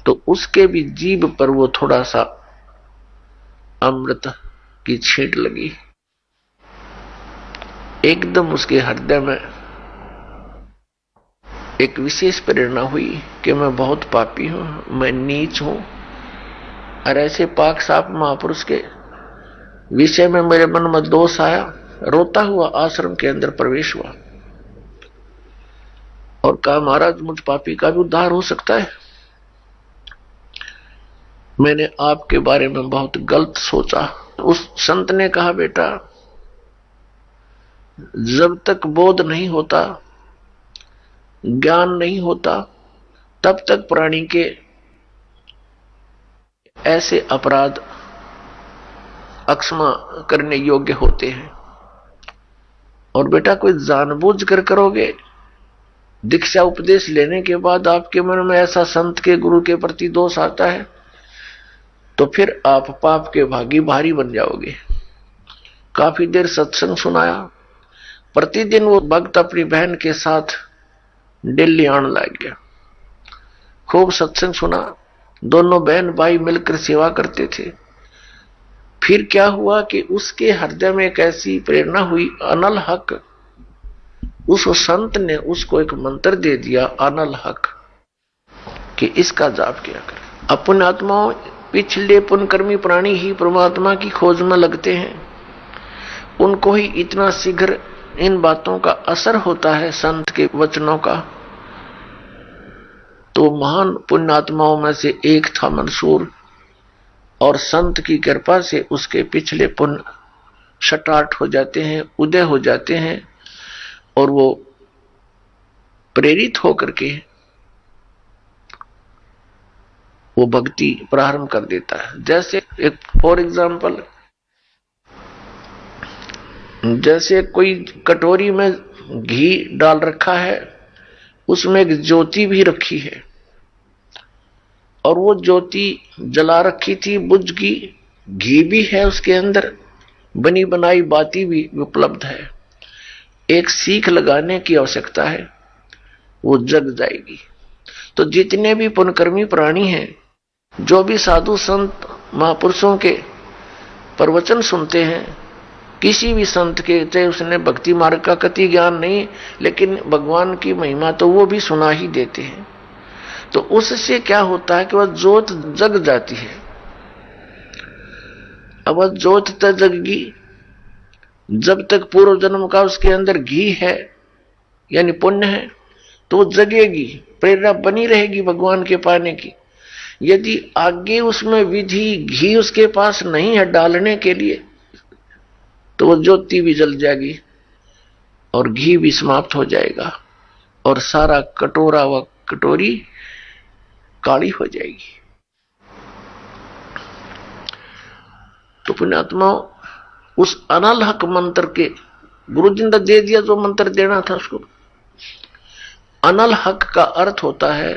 तो उसके भी जीभ पर वो थोड़ा सा अमृत की छींट लगी। एकदम उसके हृदय में एक विशेष प्रेरणा हुई कि मैं बहुत पापी हूं, मैं नीच हूं, और ऐसे पाक साफ महापुरुष के विषय में मेरे मन में दोष आया। रोता हुआ आश्रम के अंदर प्रवेश हुआ और कहा, महाराज मुझ पापी का भी उद्धार हो सकता है। मैंने आपके बारे में बहुत गलत सोचा। उस संत ने कहा, बेटा जब तक बोध नहीं होता, ज्ञान नहीं होता, तब तक प्राणी के ऐसे अपराध अक्षमा करने योग्य होते हैं। और बेटा कोई जानबूझ कर करोगे, दीक्षा उपदेश लेने के बाद आपके मन में ऐसा संत के गुरु के प्रति दोष आता है, तो फिर आप पाप के भागी भारी बन जाओगे। काफी देर सत्संग सुनाया। प्रतिदिन वो भक्त अपनी बहन के साथ दिल्ली आने लग गया। खूब सत्संग सुना, दोनों बहन भाई मिलकर सेवा करते थे। फिर क्या हुआ कि उसके हृदय में एक ऐसी प्रेरणा हुई, अनल हक। उस संत ने उसको एक मंत्र दे दिया, अनल हक, कि इसका जाप किया कर। अपने आत्माओं, पिछले पुण्यकर्मी प्राणी ही परमात्मा की खोज में लगते हैं, उनको ही इतना शीघ्र इन बातों का असर होता है, संत के वचनों का। तो महान पुण्यात्माओं में से एक था मंसूर, और संत की कृपा से उसके पिछले पुण्य शटाट हो जाते हैं, उदय हो जाते हैं, और वो प्रेरित होकर के वो भक्ति प्रारंभ कर देता है। जैसे एक फॉर एग्जाम्पल, जैसे कोई कटोरी में घी डाल रखा है, उसमें एक ज्योति भी रखी है, और वो ज्योति जला रखी थी, बुझ गई, घी भी है उसके अंदर, बनी बनाई बाती भी उपलब्ध है। एक सीख लगाने की आवश्यकता है, वो जग जाएगी। तो जितने भी पुण्यकर्मी प्राणी हैं, जो भी साधु संत महापुरुषों के प्रवचन सुनते हैं, किसी भी संत के, चाहे उसने भक्ति मार्ग का कति ज्ञान नहीं, लेकिन भगवान की महिमा तो वो भी सुना ही देते हैं। तो उससे क्या होता है कि वह ज्योत जग जाती है। अब वह ज्योत तक जगगी, जब तक पूर्व जन्म का उसके अंदर घी है, यानी पुण्य है, तो वो जगेगी, प्रेरणा बनी रहेगी भगवान के पाने की। यदि आगे उसमें विधि घी उसके पास नहीं है डालने के लिए, तो वो ज्योति भी जल जाएगी और घी भी समाप्त हो जाएगा, और सारा कटोरा व कटोरी काली हो जाएगी। तो पुण्यात्मा उस अनल हक मंत्र के गुरु जी ने दे दिया, जो मंत्र देना था उसको। अनल हक का अर्थ होता है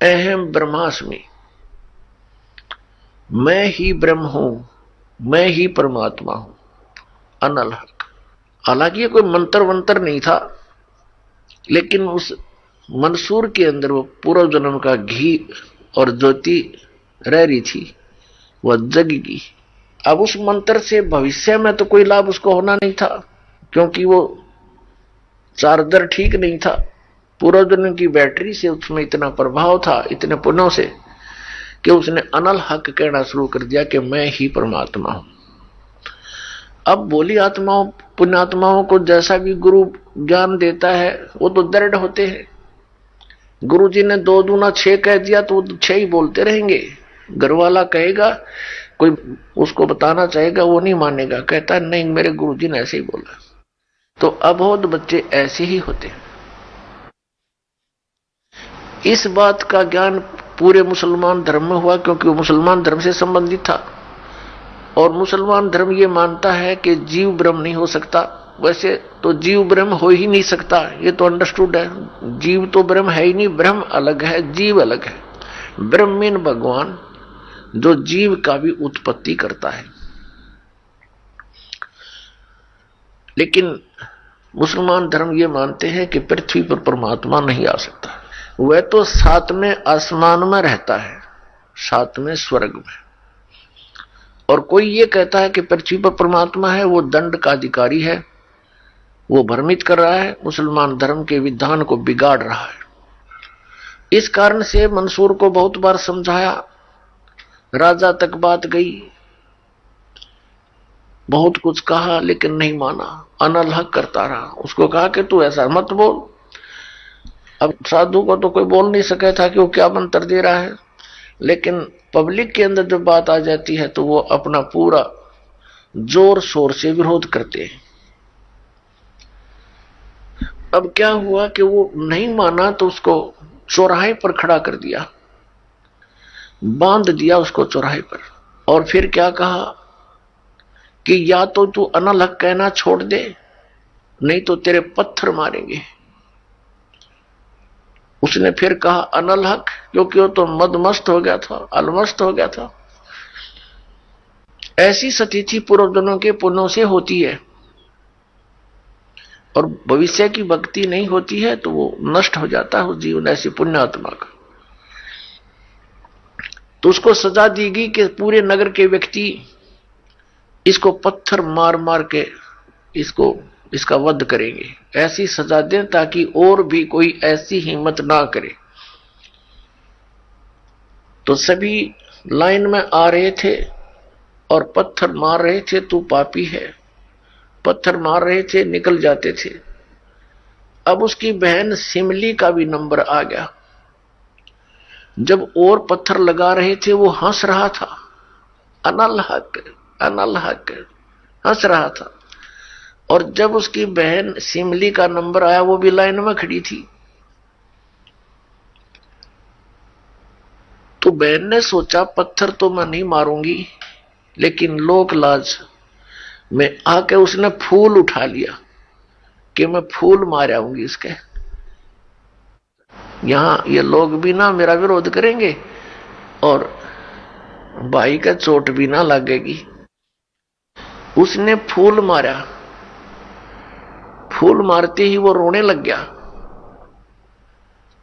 अहम ब्रह्मास्मि, मैं ही ब्रह्म हूं, मैं ही परमात्मा हूं, अनल हक। हालांकि ये कोई मंत्र वंत्र नहीं था, लेकिन उस मंसूर के अंदर वो पूर्व जन्म का घी और ज्योति रह रही थी, वह जगेगी। अब उस मंत्र से भविष्य में तो कोई लाभ उसको होना नहीं था, क्योंकि वो चार्जर ठीक नहीं था। पूर्व जन्म की बैटरी से उसमें इतना प्रभाव था, इतने पुण्यों से, कि उसने अनल हक कहना शुरू कर दिया कि मैं ही परमात्मा हूं। अब भोली आत्माओं, पुण्यात्माओं को जैसा भी गुरु ज्ञान देता है, वो तो दृढ़ होते हैं। गुरु जी ने 2 दूना 6 कह दिया तो वो 6 ही बोलते रहेंगे। घर वाला कहेगा, कोई उसको बताना चाहेगा, वो नहीं मानेगा, कहता नहीं मेरे गुरु जी ने ऐसे ही बोला। तो अबोध बच्चे ऐसे ही होते हैं। इस बात का ज्ञान पूरे मुसलमान धर्म में हुआ, क्योंकि वो मुसलमान धर्म से संबंधित था, और मुसलमान धर्म ये मानता है कि जीव ब्रह्म नहीं हो सकता। वैसे तो जीव ब्रह्म हो ही नहीं सकता, ये तो अंडरस्टूड है। जीव तो ब्रह्म है ही नहीं, ब्रह्म अलग है, जीव अलग है। ब्रह्म मीन भगवान, जो जीव का भी उत्पत्ति करता है। लेकिन मुसलमान धर्म ये मानते हैं कि पृथ्वी पर परमात्मा नहीं आ सकता। वह तो सातवें आसमान में रहता है, सातवें स्वर्ग में। और कोई ये कहता है कि पृथ्वी पर परमात्मा है, वो दंड का अधिकारी है, वो भ्रमित कर रहा है, मुसलमान धर्म के विधान को बिगाड़ रहा है। इस कारण से मंसूर को बहुत बार समझाया, राजा तक बात गई, बहुत कुछ कहा, लेकिन नहीं माना, अनलहक करता रहा। उसको कहा कि तू ऐसा मत बोल। अब साधु को तो कोई बोल नहीं सके था कि वो क्या मंत्र दे रहा है, लेकिन पब्लिक के अंदर जब बात आ जाती है तो वो अपना पूरा जोर शोर से विरोध करते हैं। अब क्या हुआ कि वो नहीं माना तो उसको चौराहे पर खड़ा कर दिया, बांध दिया उसको चौराहे पर। और फिर क्या कहा कि या तो तू अनलहक कहना छोड़ दे, नहीं तो तेरे पत्थर मारेंगे। उसने फिर कहा अनलहक, क्योंकि वो तो मदमस्त हो गया था, अलमस्त हो गया था। ऐसी स्थिति पूर्वजन्मों के पुण्यों से होती है, और भविष्य की भक्ति नहीं होती है तो वो नष्ट हो जाता है उस जीवन, ऐसी पुण्यात्मा का। तो उसको सजा दी गई कि पूरे नगर के व्यक्ति इसको पत्थर मार मार के इसका वध करेंगे। ऐसी सजा दें ताकि और भी कोई ऐसी हिम्मत ना करे। तो सभी लाइन में आ रहे थे और पत्थर मार रहे थे, तू पापी है, पत्थर मार रहे थे, निकल जाते थे। अब उसकी बहन सिमली का भी नंबर आ गया। जब और पत्थर लगा रहे थे वो हंस रहा था, अनलहक अनलहक हंस रहा था। और जब उसकी बहन सिमली का नंबर आया, वो भी लाइन में खड़ी थी। तो बहन ने सोचा पत्थर तो मैं नहीं मारूंगी, लेकिन लोक लाज में आके उसने फूल उठा लिया कि मैं फूल मार आऊंगी इसके। यहां ये लोग भी ना मेरा विरोध करेंगे और भाई का चोट भी ना लगेगी। उसने फूल मारा, फूल मारते ही वो रोने लग गया,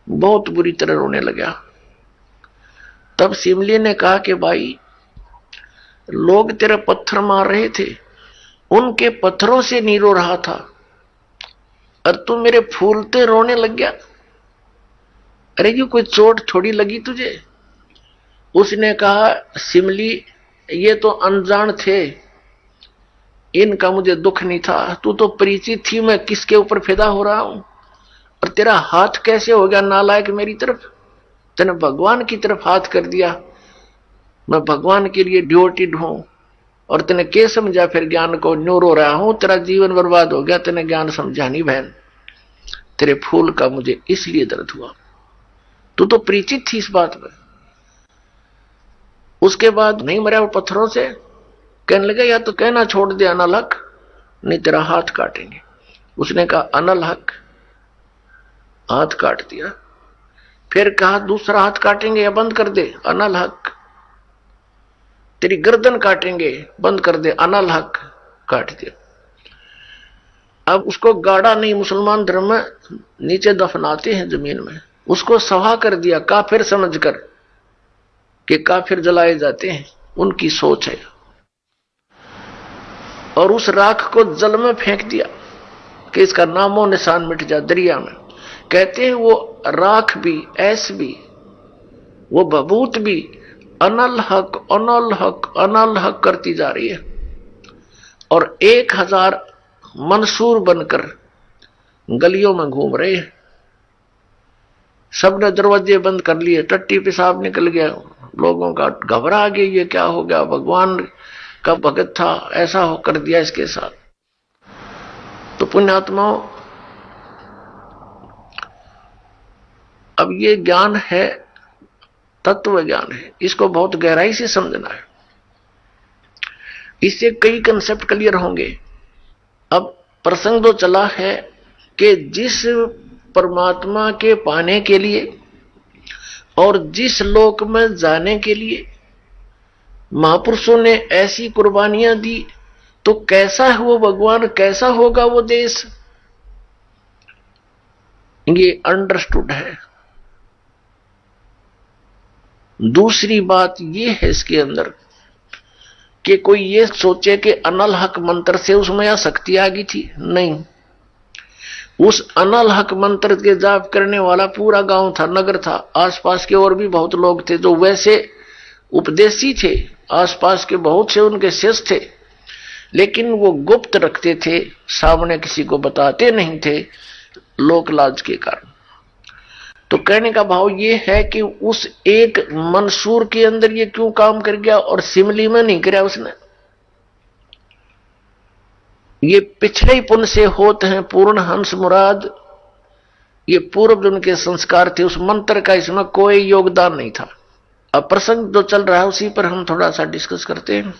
बहुत बुरी तरह रोने लगा। तब सिमली ने कहा कि भाई, लोग तेरे पत्थर मार रहे थे, उनके पत्थरों से नहीं रो रहा था, और तू मेरे फूलते रोने लग गया। अरे ये कोई चोट थोड़ी लगी तुझे? उसने कहा सिमली, ये तो अनजान थे, इनका मुझे दुख नहीं था। तू तो परिचित थी मैं किसके ऊपर फिदा हो रहा हूं, और तेरा हाथ कैसे हो गया नालायक मेरी तरफ? तूने भगवान की तरफ हाथ कर दिया। मैं भगवान के लिए ड्योटेड हूं, और तूने क्या समझा फिर ज्ञान को? न्यू रो रहा हूं, तेरा जीवन बर्बाद हो गया, तूने ज्ञान समझा नहीं बहन। तेरे फूल का मुझे इसलिए दर्द हुआ, तू तो परिचित थी इस बात में। उसके बाद नहीं मरा वो पत्थरों से, कहने लगे या तो कहना छोड़ दे अनलहक, नहीं तेरा हाथ काटेंगे। उसने कहा अनलहक, हाथ काट दिया। फिर कहा दूसरा हाथ काटेंगे या बंद कर दे, अनलहक। तेरी गर्दन काटेंगे, बंद कर दे, अनलहक, काट दिया। अब उसको गाड़ा नहीं, मुसलमान धर्म में नीचे दफनाते हैं जमीन में, उसको सवा कर दिया काफिर समझकर कि काफिर जलाए जाते हैं, उनकी सोच है। और उस राख को जल में फेंक दिया कि इसका नामो निशान मिट जा, दरिया में। कहते हैं वो राख भी, ऐस भी, वो बबूत भी अनलहक अनलहक अनलहक करती जा रही है। और 1000 मंसूर बनकर गलियों में घूम रहे हैं। सबने दरवाजे बंद कर लिए, टट्टी पेशाब निकल गया, लोगों का घबरा गया, ये क्या हो गया? भगवान का भगत था, ऐसा हो कर दिया इसके साथ। तो पुण्यात्माओं, अब ये ज्ञान है, तत्व ज्ञान है, इसको बहुत गहराई से समझना है। इससे कई कंसेप्ट क्लियर होंगे। अब प्रसंग तो चला है कि जिस परमात्मा के पाने के लिए और जिस लोक में जाने के लिए महापुरुषों ने ऐसी कुर्बानियां दी, तो कैसा है वो भगवान, कैसा होगा वो देश, ये अंडरस्टूड है। दूसरी बात ये है इसके अंदर कि कोई ये सोचे कि अनल हक मंत्र से उसमें या शक्ति आ गई थी, नहीं। उस अनल हक मंत्र के जाप करने वाला पूरा गांव था, नगर था, आसपास के और भी बहुत लोग थे जो वैसे उपदेशी थे, आसपास के बहुत से उनके शिष्य थे, लेकिन वो गुप्त रखते थे, सामने किसी को बताते नहीं थे, लोक लाज के कारण। तो कहने का भाव ये है कि उस एक मंसूर के अंदर ये क्यों काम कर गया और सिमली में नहीं किया उसने। ये पिछले ही पुण्य से होते हैं पूर्ण हंस मुराद, ये पूर्व जन्म के संस्कार थे, उस मंत्र का इसमें कोई योगदान नहीं था। अब प्रसंग जो चल रहा है उसी पर हम थोड़ा सा डिस्कस करते हैं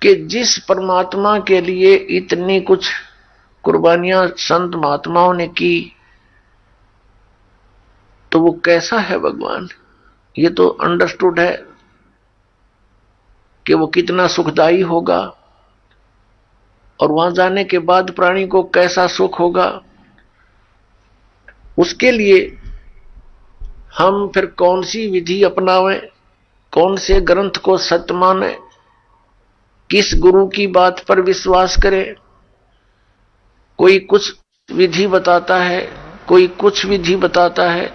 कि जिस परमात्मा के लिए इतनी कुछ कुर्बानियां संत महात्माओं ने की, तो वो कैसा है भगवान, ये तो अंडरस्टूड है कि वो कितना सुखदाई होगा, और वहां जाने के बाद प्राणी को कैसा सुख होगा। उसके लिए हम फिर कौन सी विधि अपनावें, कौन से ग्रंथ को सत्य माने, किस गुरु की बात पर विश्वास करें। कोई कुछ विधि बताता है, कोई कुछ विधि बताता है,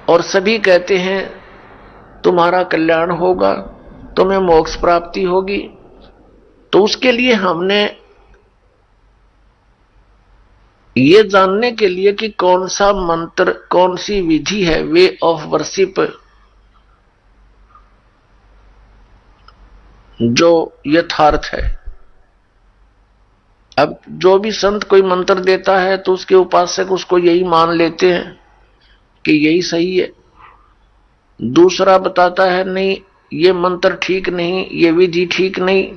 और सभी कहते हैं तुम्हारा कल्याण होगा, तुम्हें मोक्ष प्राप्ति होगी। तो उसके लिए हमने ये जानने के लिए कि कौन सा मंत्र, कौन सी विधि है, वे ऑफ वर्शिप, जो यथार्थ है। अब जो भी संत कोई मंत्र देता है तो उसके उपासक उसको यही मान लेते हैं कि यही सही है। दूसरा बताता है नहीं ये मंत्र ठीक नहीं, ये विधि ठीक नहीं।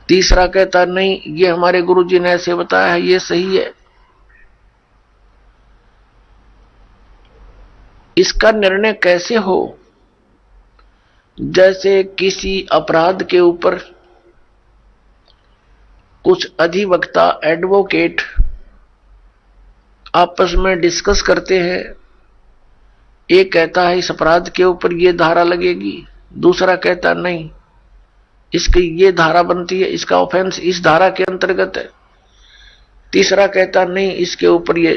तीसरा कहता नहीं ये हमारे गुरुजी ने ऐसे बताया है, ये सही है। इसका निर्णय कैसे हो? जैसे किसी अपराध के ऊपर कुछ अधिवक्ता, एडवोकेट आपस में डिस्कस करते हैं। एक कहता है इस अपराध के ऊपर ये धारा लगेगी, दूसरा कहता नहीं इसकी ये धारा बनती है, इसका ऑफेंस इस धारा के अंतर्गत है, तीसरा कहता नहीं इसके ऊपर ये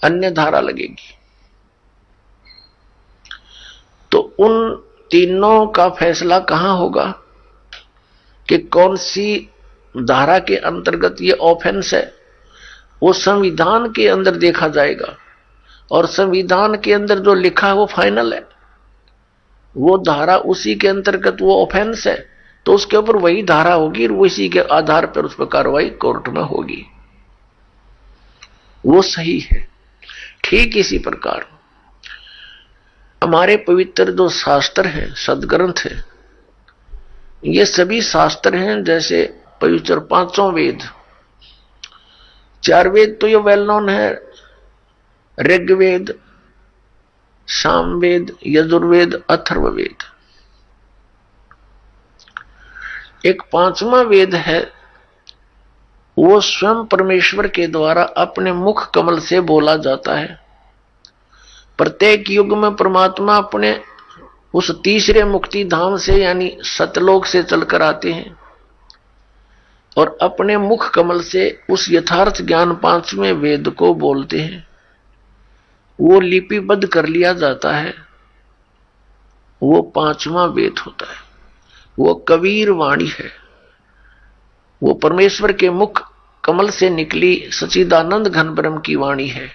अन्य धारा लगेगी। तो उन तीनों का फैसला कहां होगा कि कौन सी धारा के अंतर्गत ये ऑफेंस है? वो संविधान के अंदर देखा जाएगा, और संविधान के अंदर जो लिखा है वो फाइनल है, वो धारा उसी के अंतर्गत वो ऑफेंस है, तो उसके ऊपर वही धारा होगी, वो इसी के आधार पर उस पर कार्रवाई कोर्ट में होगी, वो सही है। ठीक इसी प्रकार हमारे पवित्र जो शास्त्र हैं, सदग्रंथ है, ये सभी शास्त्र हैं जैसे पवित्र पांचों वेद। चार वेद तो ये वेल नोन है, ऋग्वेद, सामवेद, यजुर्वेद, अथर्ववेद। एक पांचवा वेद है, वो स्वयं परमेश्वर के द्वारा अपने मुख कमल से बोला जाता है। प्रत्येक युग में परमात्मा अपने उस तीसरे मुक्ति धाम से यानी सतलोक से चलकर आते हैं और अपने मुख कमल से उस यथार्थ ज्ञान पांचवें वेद को बोलते हैं। वो लिपिबद्ध कर लिया जाता है, वो पांचवा वेद होता है, वो कबीर वाणी है, वो परमेश्वर के मुख कमल से निकली सच्चिदानंद घन ब्रह्म की वाणी है।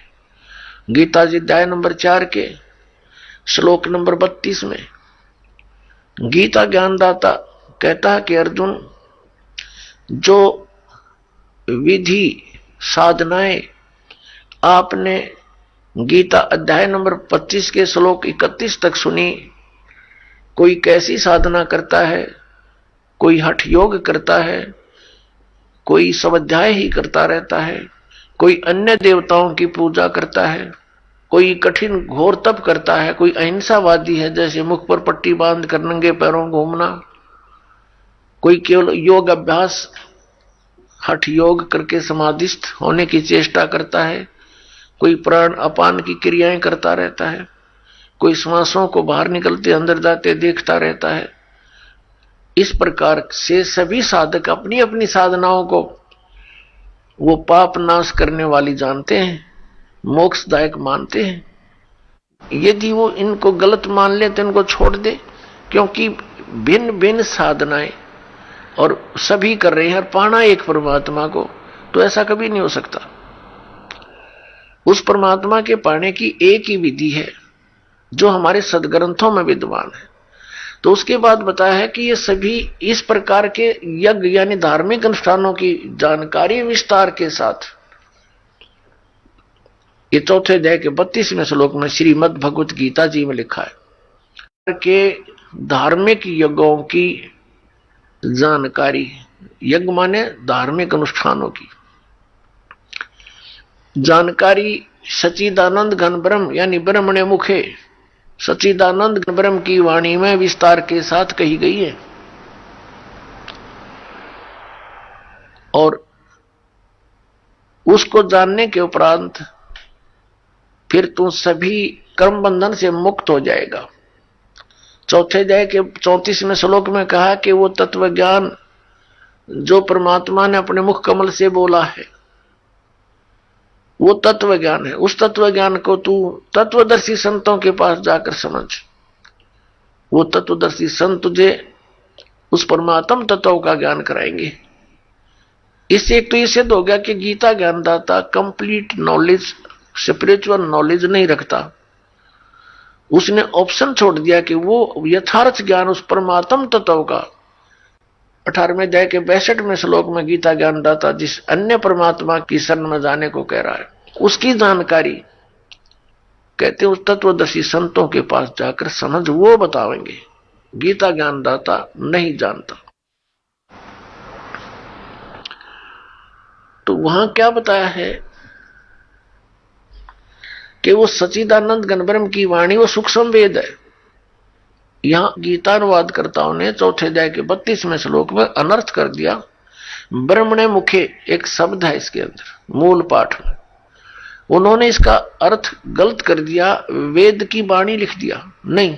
गीता जी अध्याय नंबर 4 के श्लोक नंबर 32 में गीता ज्ञानदाता कहता है कि अर्जुन, जो विधि साधनाएं आपने गीता अध्याय नंबर 25 के श्लोक 31 तक सुनी, कोई कैसी साधना करता है, कोई हठ योग करता है, कोई स्वाध्याय ही करता रहता है, कोई अन्य देवताओं की पूजा करता है, कोई कठिन घोर तप करता है, कोई अहिंसावादी है जैसे मुख पर पट्टी बांध कर नंगे पैरों घूमना, कोई केवल योग अभ्यास हठ योग करके समाधिस्थ होने की चेष्टा करता है, कोई प्राण अपान की क्रियाएं करता रहता है, कोई श्वासों को बाहर निकलते अंदर जाते देखता रहता है। इस प्रकार से सभी साधक अपनी अपनी साधनाओं को वो पाप नाश करने वाली जानते हैं, मोक्षदायक मानते हैं। यदि वो इनको गलत मान ले तो इनको छोड़ दे, क्योंकि भिन्न भिन्न साधनाएं और सभी कर रहे हैं और पाना एक परमात्मा को, तो ऐसा कभी नहीं हो सकता। उस परमात्मा के पाने की एक ही विधि है जो हमारे सदग्रंथों में विद्यमान है। तो उसके बाद बताया है कि ये सभी इस प्रकार के यज्ञ यानी धार्मिक अनुष्ठानों की जानकारी विस्तार के साथ ये चौथे अध्याय के 32वें श्लोक में श्रीमद् भगवत गीता जी में लिखा है कि धार्मिक यज्ञों की जानकारी, यज्ञ माने धार्मिक अनुष्ठानों की जानकारी सच्चिदानंद घन ब्रह्म यानी ब्रह्मणे मुखे सच्चिदानंद घन ब्रह्म की वाणी में विस्तार के साथ कही गई है। और उसको जानने के उपरांत फिर तू सभी कर्म बंधन से मुक्त हो जाएगा। चौथे अध्याय के 34वें श्लोक में कहा कि वो तत्व ज्ञान जो परमात्मा ने अपने मुख कमल से बोला है वो तत्व ज्ञान है। उस तत्व ज्ञान को तू तत्वदर्शी संतों के पास जाकर समझ। वो तत्वदर्शी संत तुझे उस परमात्म तत्व का ज्ञान कराएंगे। इससे एक तो ये सिद्ध हो गया कि गीता ज्ञानदाता कंप्लीट नॉलेज, स्पिरिचुअल नॉलेज नहीं रखता। उसने ऑप्शन छोड़ दिया कि वो यथार्थ ज्ञान उस परमात्म तत्व का 18वें अध्याय के 62वें श्लोक में गीता ज्ञानदाता जिस अन्य परमात्मा की शरण में जाने को कह रहा है उसकी जानकारी कहते उस तत्वदर्शी संतों के पास जाकर समझ, वो बतावेंगे। गीता ज्ञानदाता नहीं जानता। तो वहां क्या बताया है कि वो सच्चिदानंद घन ब्रह्म की वाणी वो सूक्ष्म वेद है। यहां गीतानुवादकर्ताओं ने चौथे अध्याय के 32वें श्लोक में अनर्थ कर दिया। ब्रह्मणे मुखे एक शब्द है इसके अंदर मूल पाठ में, उन्होंने इसका अर्थ गलत कर दिया, वेद की वाणी लिख दिया। नहीं,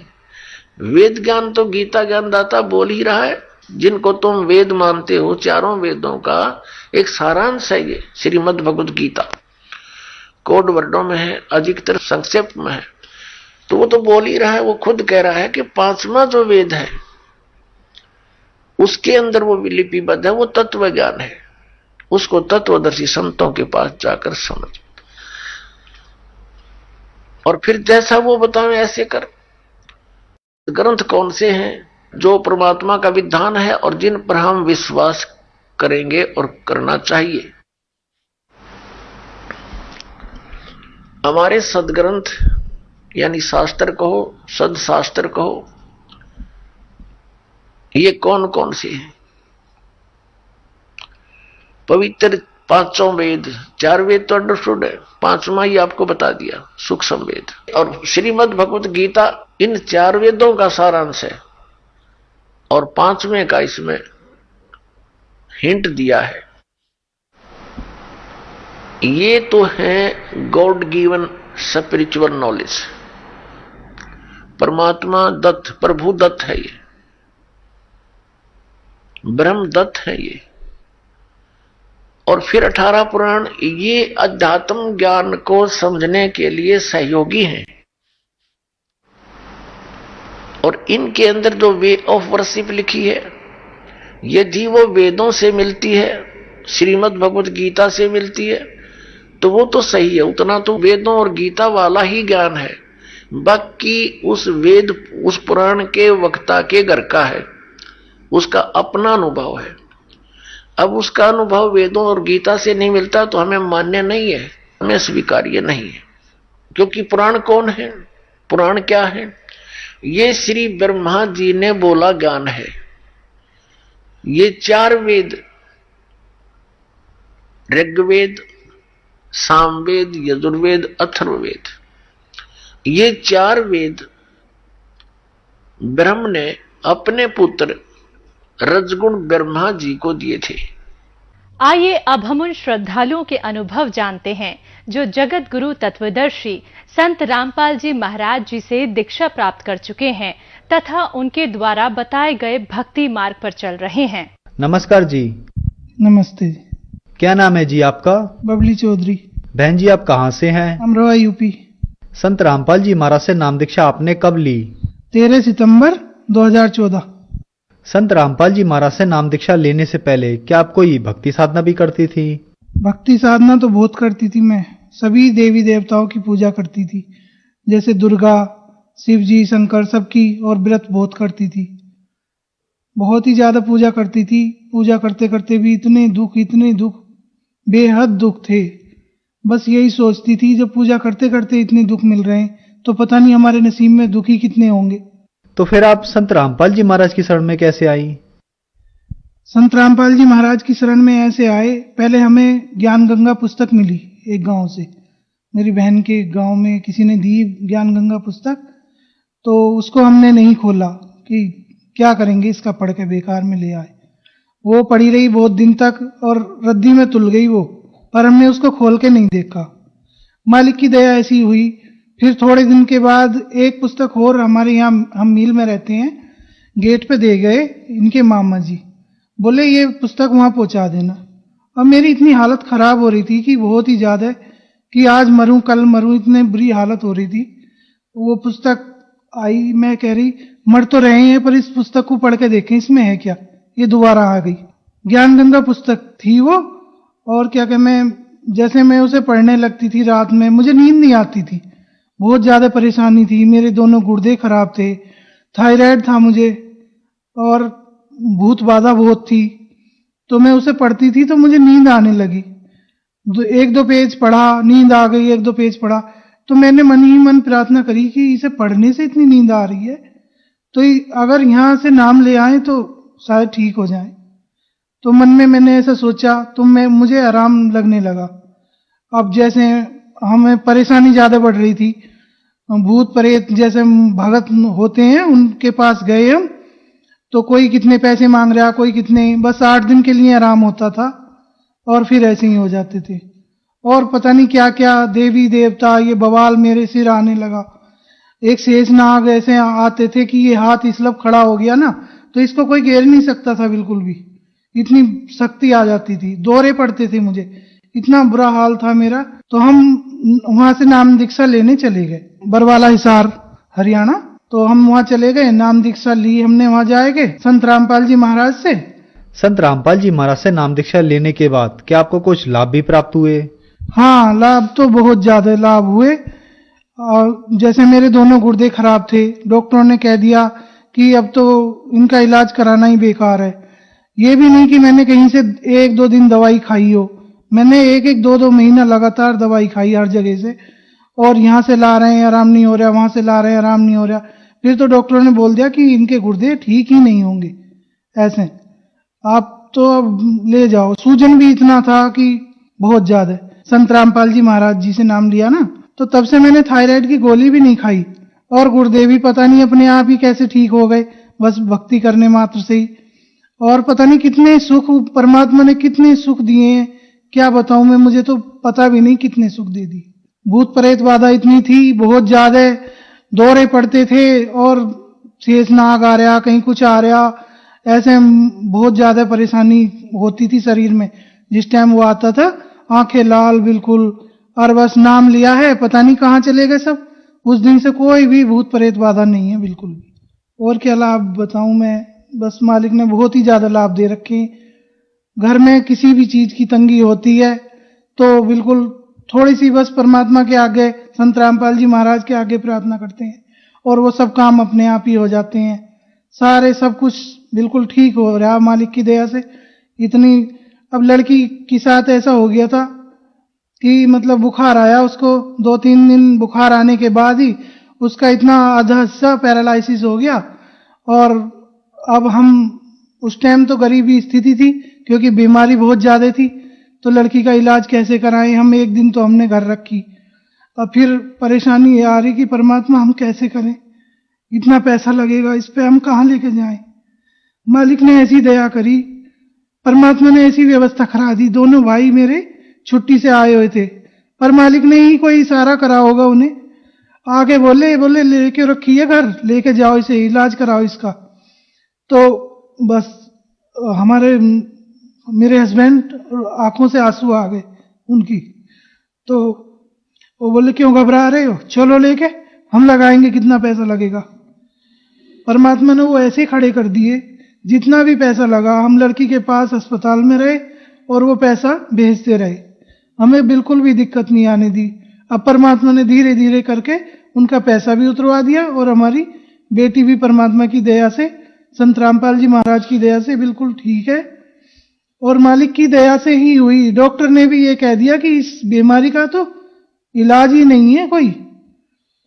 वेद ज्ञान तो गीता ज्ञानदाता बोल ही रहा है। जिनको तुम वेद मानते हो, चारों वेदों का एक सारांश है ये श्रीमद् भगवत गीता। कोड वर्डों में है, अधिकतर संक्षेप में है। तो वो तो बोल ही रहा है, वो खुद कह रहा है कि 5वां जो वेद है उसके अंदर वो लिपिबद्ध है, वो तत्व ज्ञान है। उसको तत्वदर्शी संतों के पास जाकर समझ और फिर जैसा वो बताएं ऐसे कर। ग्रंथ कौन से हैं जो परमात्मा का विधान है और जिन पर हम विश्वास करेंगे और करना चाहिए। हमारे सदग्रंथ यानी शास्त्र कहो, सदशास्त्र कहो, ये कौन कौन से हैं? पवित्र 5 वेद, 4 वेद तो अंडरस्टूड है, 5वां ही आपको बता दिया सूक्ष्म वेद। और श्रीमद् भगवत गीता इन 4 वेदों का सारांश है और 5वें का इसमें हिंट दिया है। ये तो है गॉड गिवन स्पिरिचुअल नॉलेज, परमात्मा दत्त, प्रभु दत्त है ये, ब्रह्म दत्त है ये। और फिर 18 पुराण ये अध्यात्म ज्ञान को समझने के लिए सहयोगी हैं। और इनके अंदर जो वे ऑफ वर्शिप लिखी है, यदि वो वेदों से मिलती है, श्रीमद् भगवत गीता से मिलती है, तो वो तो सही है। उतना तो वेदों और गीता वाला ही ज्ञान है। बाकी उस वेद, उस पुराण के वक्ता के घर का है, उसका अपना अनुभव है। अब उसका अनुभव वेदों और गीता से नहीं मिलता तो हमें मान्य नहीं है, हमें स्वीकार्य नहीं है। क्योंकि पुराण कौन है? पुराण क्या है? ये श्री ब्रह्मा जी ने बोला ज्ञान है। ये 4 वेद, ऋग्वेद, सामवेद, यजुर्वेद, अथर्ववेद, ये 4 वेद ब्रह्म ने अपने पुत्र रजगुण ब्रह्मा जी को दिए थे। आइए अब हम उन श्रद्धालुओं के अनुभव जानते हैं जो जगत गुरु तत्वदर्शी संत रामपाल जी महाराज जी से दीक्षा प्राप्त कर चुके हैं तथा उनके द्वारा बताए गए भक्ति मार्ग पर चल रहे हैं। नमस्कार जी। नमस्ते। क्या नाम है जी आपका? बबली चौधरी। बहन जी आप कहाँ से हैं? अमरोहा यूपी। संत रामपाल जी महाराज से नाम दीक्षा आपने कब ली? 13 सितंबर 2014। संत रामपाल जी महाराज से नाम दीक्षा लेने से पहले क्या आप कोई भक्ति साधना भी करती थी? भक्ति साधना तो बहुत करती थी। मैं सभी देवी देवताओं की पूजा करती थी, जैसे दुर्गा, शिव जी, शंकर, सबकी, और व्रत बहुत करती थी। बहुत ही ज्यादा पूजा करती थी। पूजा करते करते भी इतने दुख, बेहद दुख थे। बस यही सोचती थी जब पूजा करते करते इतने दुख मिल रहे हैं तो पता नहीं हमारे नसीब में दुखी कितने होंगे। तो फिर आप संत रामपाल जी महाराज की शरण में कैसे आई? संत रामपाल जी महाराज की शरण में ऐसे आए, पहले हमें ज्ञान गंगा पुस्तक मिली एक गांव से। मेरी बहन के गांव में किसी ने दी ज्ञान गंगा पुस्तक, तो उसको हमने नहीं खोला कि क्या करेंगे इसका, पढ़ के बेकार में ले आए। वो पड़ी रही बहुत दिन तक और रद्दी में तुल गई वो, पर हमने उसको खोल के नहीं देखा। मालिक की दया ऐसी हुई। फिर थोड़े दिन के बाद एक पुस्तक और हमारे यहाँ, हम मील में रहते हैं, गेट पे दे गए इनके मामा जी, बोले ये पुस्तक वहां पहुंचा देना। अब मेरी इतनी हालत खराब हो रही थी कि बहुत ही ज्यादा, कि आज मरूं कल मरूं, इतने बुरी हालत हो रही थी। वो पुस्तक आई, मैं कह रही मर तो रहे हैं पर इस पुस्तक को पढ़ के देखें इसमें है क्या। ये दोबारा आ गई, ज्ञान गंगा पुस्तक थी वो। और क्या कि मैं जैसे मैं उसे पढ़ने लगती थी रात में, मुझे नींद नहीं आती थी। बहुत ज्यादा परेशानी थी, मेरे दोनों गुर्दे खराब थे, थायराइड था मुझे, और भूत बाधा बहुत थी। तो मैं उसे पढ़ती थी तो मुझे नींद आने लगी। 1-2 पेज पढ़ा, नींद आ गई। 1-2 पेज पढ़ा तो मैंने मन ही मन प्रार्थना करी कि इसे पढ़ने से इतनी नींद आ रही है तो अगर यहां से नाम ले आए तो शायद ठीक हो जाए। तो मन में मैंने ऐसा सोचा, तो मुझे आराम लगने लगा। अब जैसे हमें परेशानी ज्यादा बढ़ रही थी, भूत प्रेत जैसे भगत होते हैं उनके पास गए हम, तो कोई कितने पैसे मांग रहा, कोई कितने, बस 8 दिन के लिए आराम होता था और फिर ऐसे ही हो जाते थे। और पता नहीं क्या क्या देवी देवता, ये बवाल मेरे सिर आने लगा। एक शेषनाग ऐसे आते थे कि ये हाथ इसलब खड़ा हो गया ना तो इसको कोई घेर नहीं सकता था बिल्कुल भी, इतनी शक्ति आ जाती थी। दौरे पड़ते थे मुझे, इतना बुरा हाल था मेरा। तो हम वहां से नाम दीक्षा लेने चले गए, बरवाला हिसार हरियाणा। तो हम वहां चले गए, नाम दीक्षा ली हमने वहां जाएंगे संत रामपाल जी महाराज से। संत रामपाल जी महाराज से नाम दीक्षा लेने के बाद क्या आपको कुछ लाभ भी प्राप्त हुए? हाँ, लाभ तो बहुत ज्यादा लाभ हुए। और जैसे मेरे दोनों गुर्दे खराब थे, डॉक्टरों ने कह दिया कि अब तो इनका इलाज कराना ही बेकार है। ये भी नहीं कि मैंने कहीं से 1-2 दिन दवाई खाई हो, मैंने 1-2 महीना लगातार दवाई खाई हर जगह से। और यहाँ से ला रहे हैं आराम नहीं हो रहा, वहां से ला रहे हैं आराम नहीं हो रहा। फिर तो डॉक्टरों ने बोल दिया कि इनके गुर्दे ठीक ही नहीं होंगे, ऐसे आप तो अब ले जाओ। सूजन भी इतना था कि बहुत ज्यादा। संत रामपाल जी महाराज जी से नाम लिया ना, तो तब से मैंने थायराइड की गोली भी नहीं खाई और गुर्दे भी पता नहीं अपने आप ही कैसे ठीक हो गए, बस भक्ति करने मात्र से ही। और पता नहीं कितने सुख परमात्मा ने कितने सुख दिए हैं, क्या बताऊं मैं, मुझे तो पता भी नहीं कितने सुख दे दिए। भूत प्रेत बाधा इतनी थी, बहुत ज्यादा दौरे पड़ते थे और शेषनाग आ रहा, कहीं कुछ आ रहा, ऐसे बहुत ज्यादा परेशानी होती थी शरीर में। जिस टाइम वो आता था आंखें लाल बिल्कुल, और बस नाम लिया है पता नहीं कहाँ चले गए सब। उस दिन से कोई भी भूत प्रेत बाधा नहीं है बिल्कुल भी। और क्या लाभ बताऊं मैं, बस मालिक ने बहुत ही ज्यादा लाभ दे रखे। घर में किसी भी चीज की तंगी होती है तो बिल्कुल थोड़ी सी बस परमात्मा के आगे, संत रामपाल जी महाराज के आगे प्रार्थना करते हैं और वो सब काम अपने आप ही हो जाते हैं। सारे सब कुछ बिल्कुल ठीक हो रहा मालिक की दया से। इतनी, अब लड़की के साथ ऐसा हो गया था कि मतलब बुखार आया उसको, 2-3 दिन बुखार आने के बाद ही उसका इतना आधा हिस्सा पैरालिसिस हो गया। और अब हम उस टाइम तो गरीबी स्थिति थी क्योंकि बीमारी बहुत ज्यादा थी, तो लड़की का इलाज कैसे कराएं हम, एक दिन तो हमने घर रखी। अब फिर परेशानी आ रही कि परमात्मा हम कैसे करें, इतना पैसा लगेगा, इस पे हम कहाँ लेके जाएं। मालिक ने ऐसी दया करी, परमात्मा ने ऐसी व्यवस्था करा दी। दोनों भाई मेरे छुट्टी से आए हुए थे, पर मालिक ने ही कोई इशारा करा होगा उन्हें, आगे बोले लेके रखिए घर, लेके जाओ इसे, इलाज कराओ इसका। तो बस मेरे हस्बैंड आंखों से आंसू आ गए उनकी। तो वो बोले क्यों घबरा रहे हो, चलो लेके, हम लगाएंगे, कितना पैसा लगेगा। परमात्मा ने वो ऐसे खड़े कर दिए, जितना भी पैसा लगा हम लड़की के पास अस्पताल में रहे और वो पैसा भेजते रहे, हमें बिल्कुल भी दिक्कत नहीं आने दी। अब परमात्मा ने धीरे धीरे करके उनका पैसा भी उतरवा दिया और हमारी बेटी भी परमात्मा की दया से, संत रामपाल जी महाराज की दया से बिल्कुल ठीक है और मालिक की दया से ही हुई। डॉक्टर ने भी ये कह दिया कि इस बीमारी का तो इलाज ही नहीं है कोई,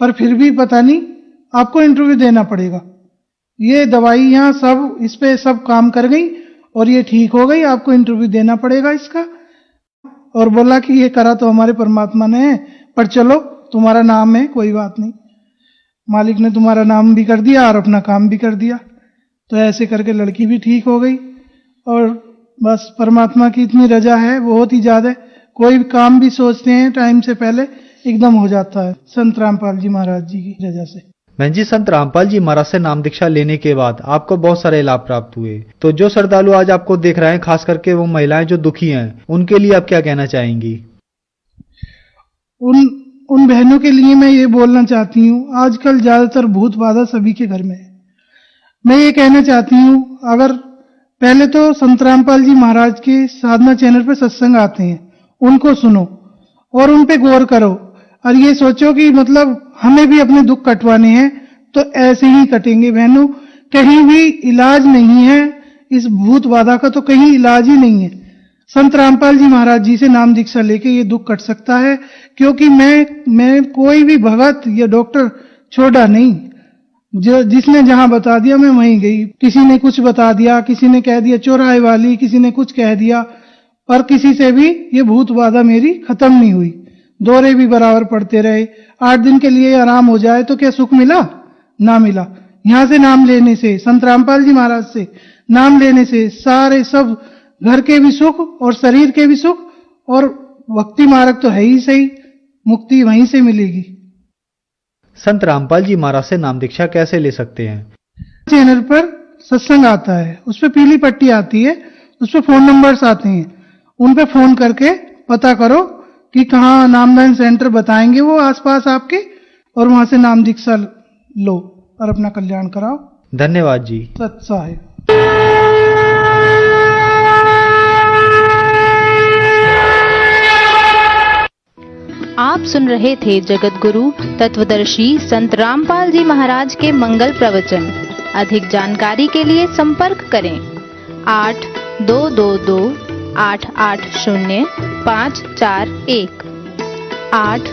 पर फिर भी पता नहीं, आपको इंटरव्यू देना पड़ेगा। ये दवाइयां सब इस पे सब काम कर गई और ये ठीक हो गई, आपको इंटरव्यू देना पड़ेगा इसका। और बोला कि ये करा तो हमारे परमात्मा ने है, पर चलो तुम्हारा नाम है, कोई बात नहीं, मालिक ने तुम्हारा नाम भी कर दिया और अपना काम भी कर दिया। तो ऐसे करके लड़की भी ठीक हो गई और बस परमात्मा की इतनी रजा है, बहुत ही ज्यादा। कोई काम भी सोचते हैं टाइम से पहले एकदम हो जाता है, संत रामपाल जी महाराज जी की रजा से। बहन जी, संत रामपाल जी महाराज से नाम दीक्षा लेने के बाद आपको बहुत सारे लाभ प्राप्त हुए, तो जो श्रद्धालु आज आपको देख रहे हैं, खास करके वो महिलाएं जो दुखी हैं, उनके लिए आप क्या कहना चाहेंगी? उन बहनों के लिए मैं ये बोलना चाहती हूँ, आजकल ज्यादातर भूत बाधा सभी के घर में है। मैं ये कहना चाहती हूँ, अगर पहले तो संत रामपाल जी महाराज के साधना चैनल पर सत्संग आते हैं, उनको सुनो और उन पे गौर करो और ये सोचो कि मतलब हमें भी अपने दुख कटवाने हैं तो ऐसे ही कटेंगे बहनों। कहीं भी इलाज नहीं है इस भूत बाधा का, तो कहीं इलाज ही नहीं है। संत रामपाल जी महाराज जी से नाम दीक्षा लेके ये दुख कट सकता है, क्योंकि मैं कोई भी भगत या डॉक्टर छोड़ा नहीं, जो जिसने जहां बता दिया मैं वहीं गई। किसी ने कुछ बता दिया, किसी ने कह दिया चौराहे वाली, किसी ने कुछ कह दिया, पर किसी से भी ये भूत बाधा मेरी खत्म नहीं हुई। दौरे भी बराबर पड़ते रहे, 8 दिन के लिए आराम हो जाए तो क्या सुख मिला? ना मिला। यहां से नाम लेने से, संत रामपाल जी महाराज से नाम लेने से सारे सब घर के भी सुख और शरीर के भी सुख, और भक्ति मार्ग तो है ही सही, मुक्ति वहीं से मिलेगी। संत रामपाल जी महाराज से नाम दीक्षा कैसे ले सकते हैं? चैनल पर सत्संग आता है, उस पर पीली पट्टी आती है, उस पर फोन नंबर्स आते हैं, उन पे फोन करके पता करो कि कहाँ नामदान सेंटर बताएंगे वो आसपास आपके, और वहां से नाम दीक्षा लो और अपना कल्याण कराओ। धन्यवाद जी। सत साहिब। आप सुन रहे थे जगत गुरु तत्वदर्शी संत रामपाल जी महाराज के मंगल प्रवचन। अधिक जानकारी के लिए संपर्क करें 8222 880 541 8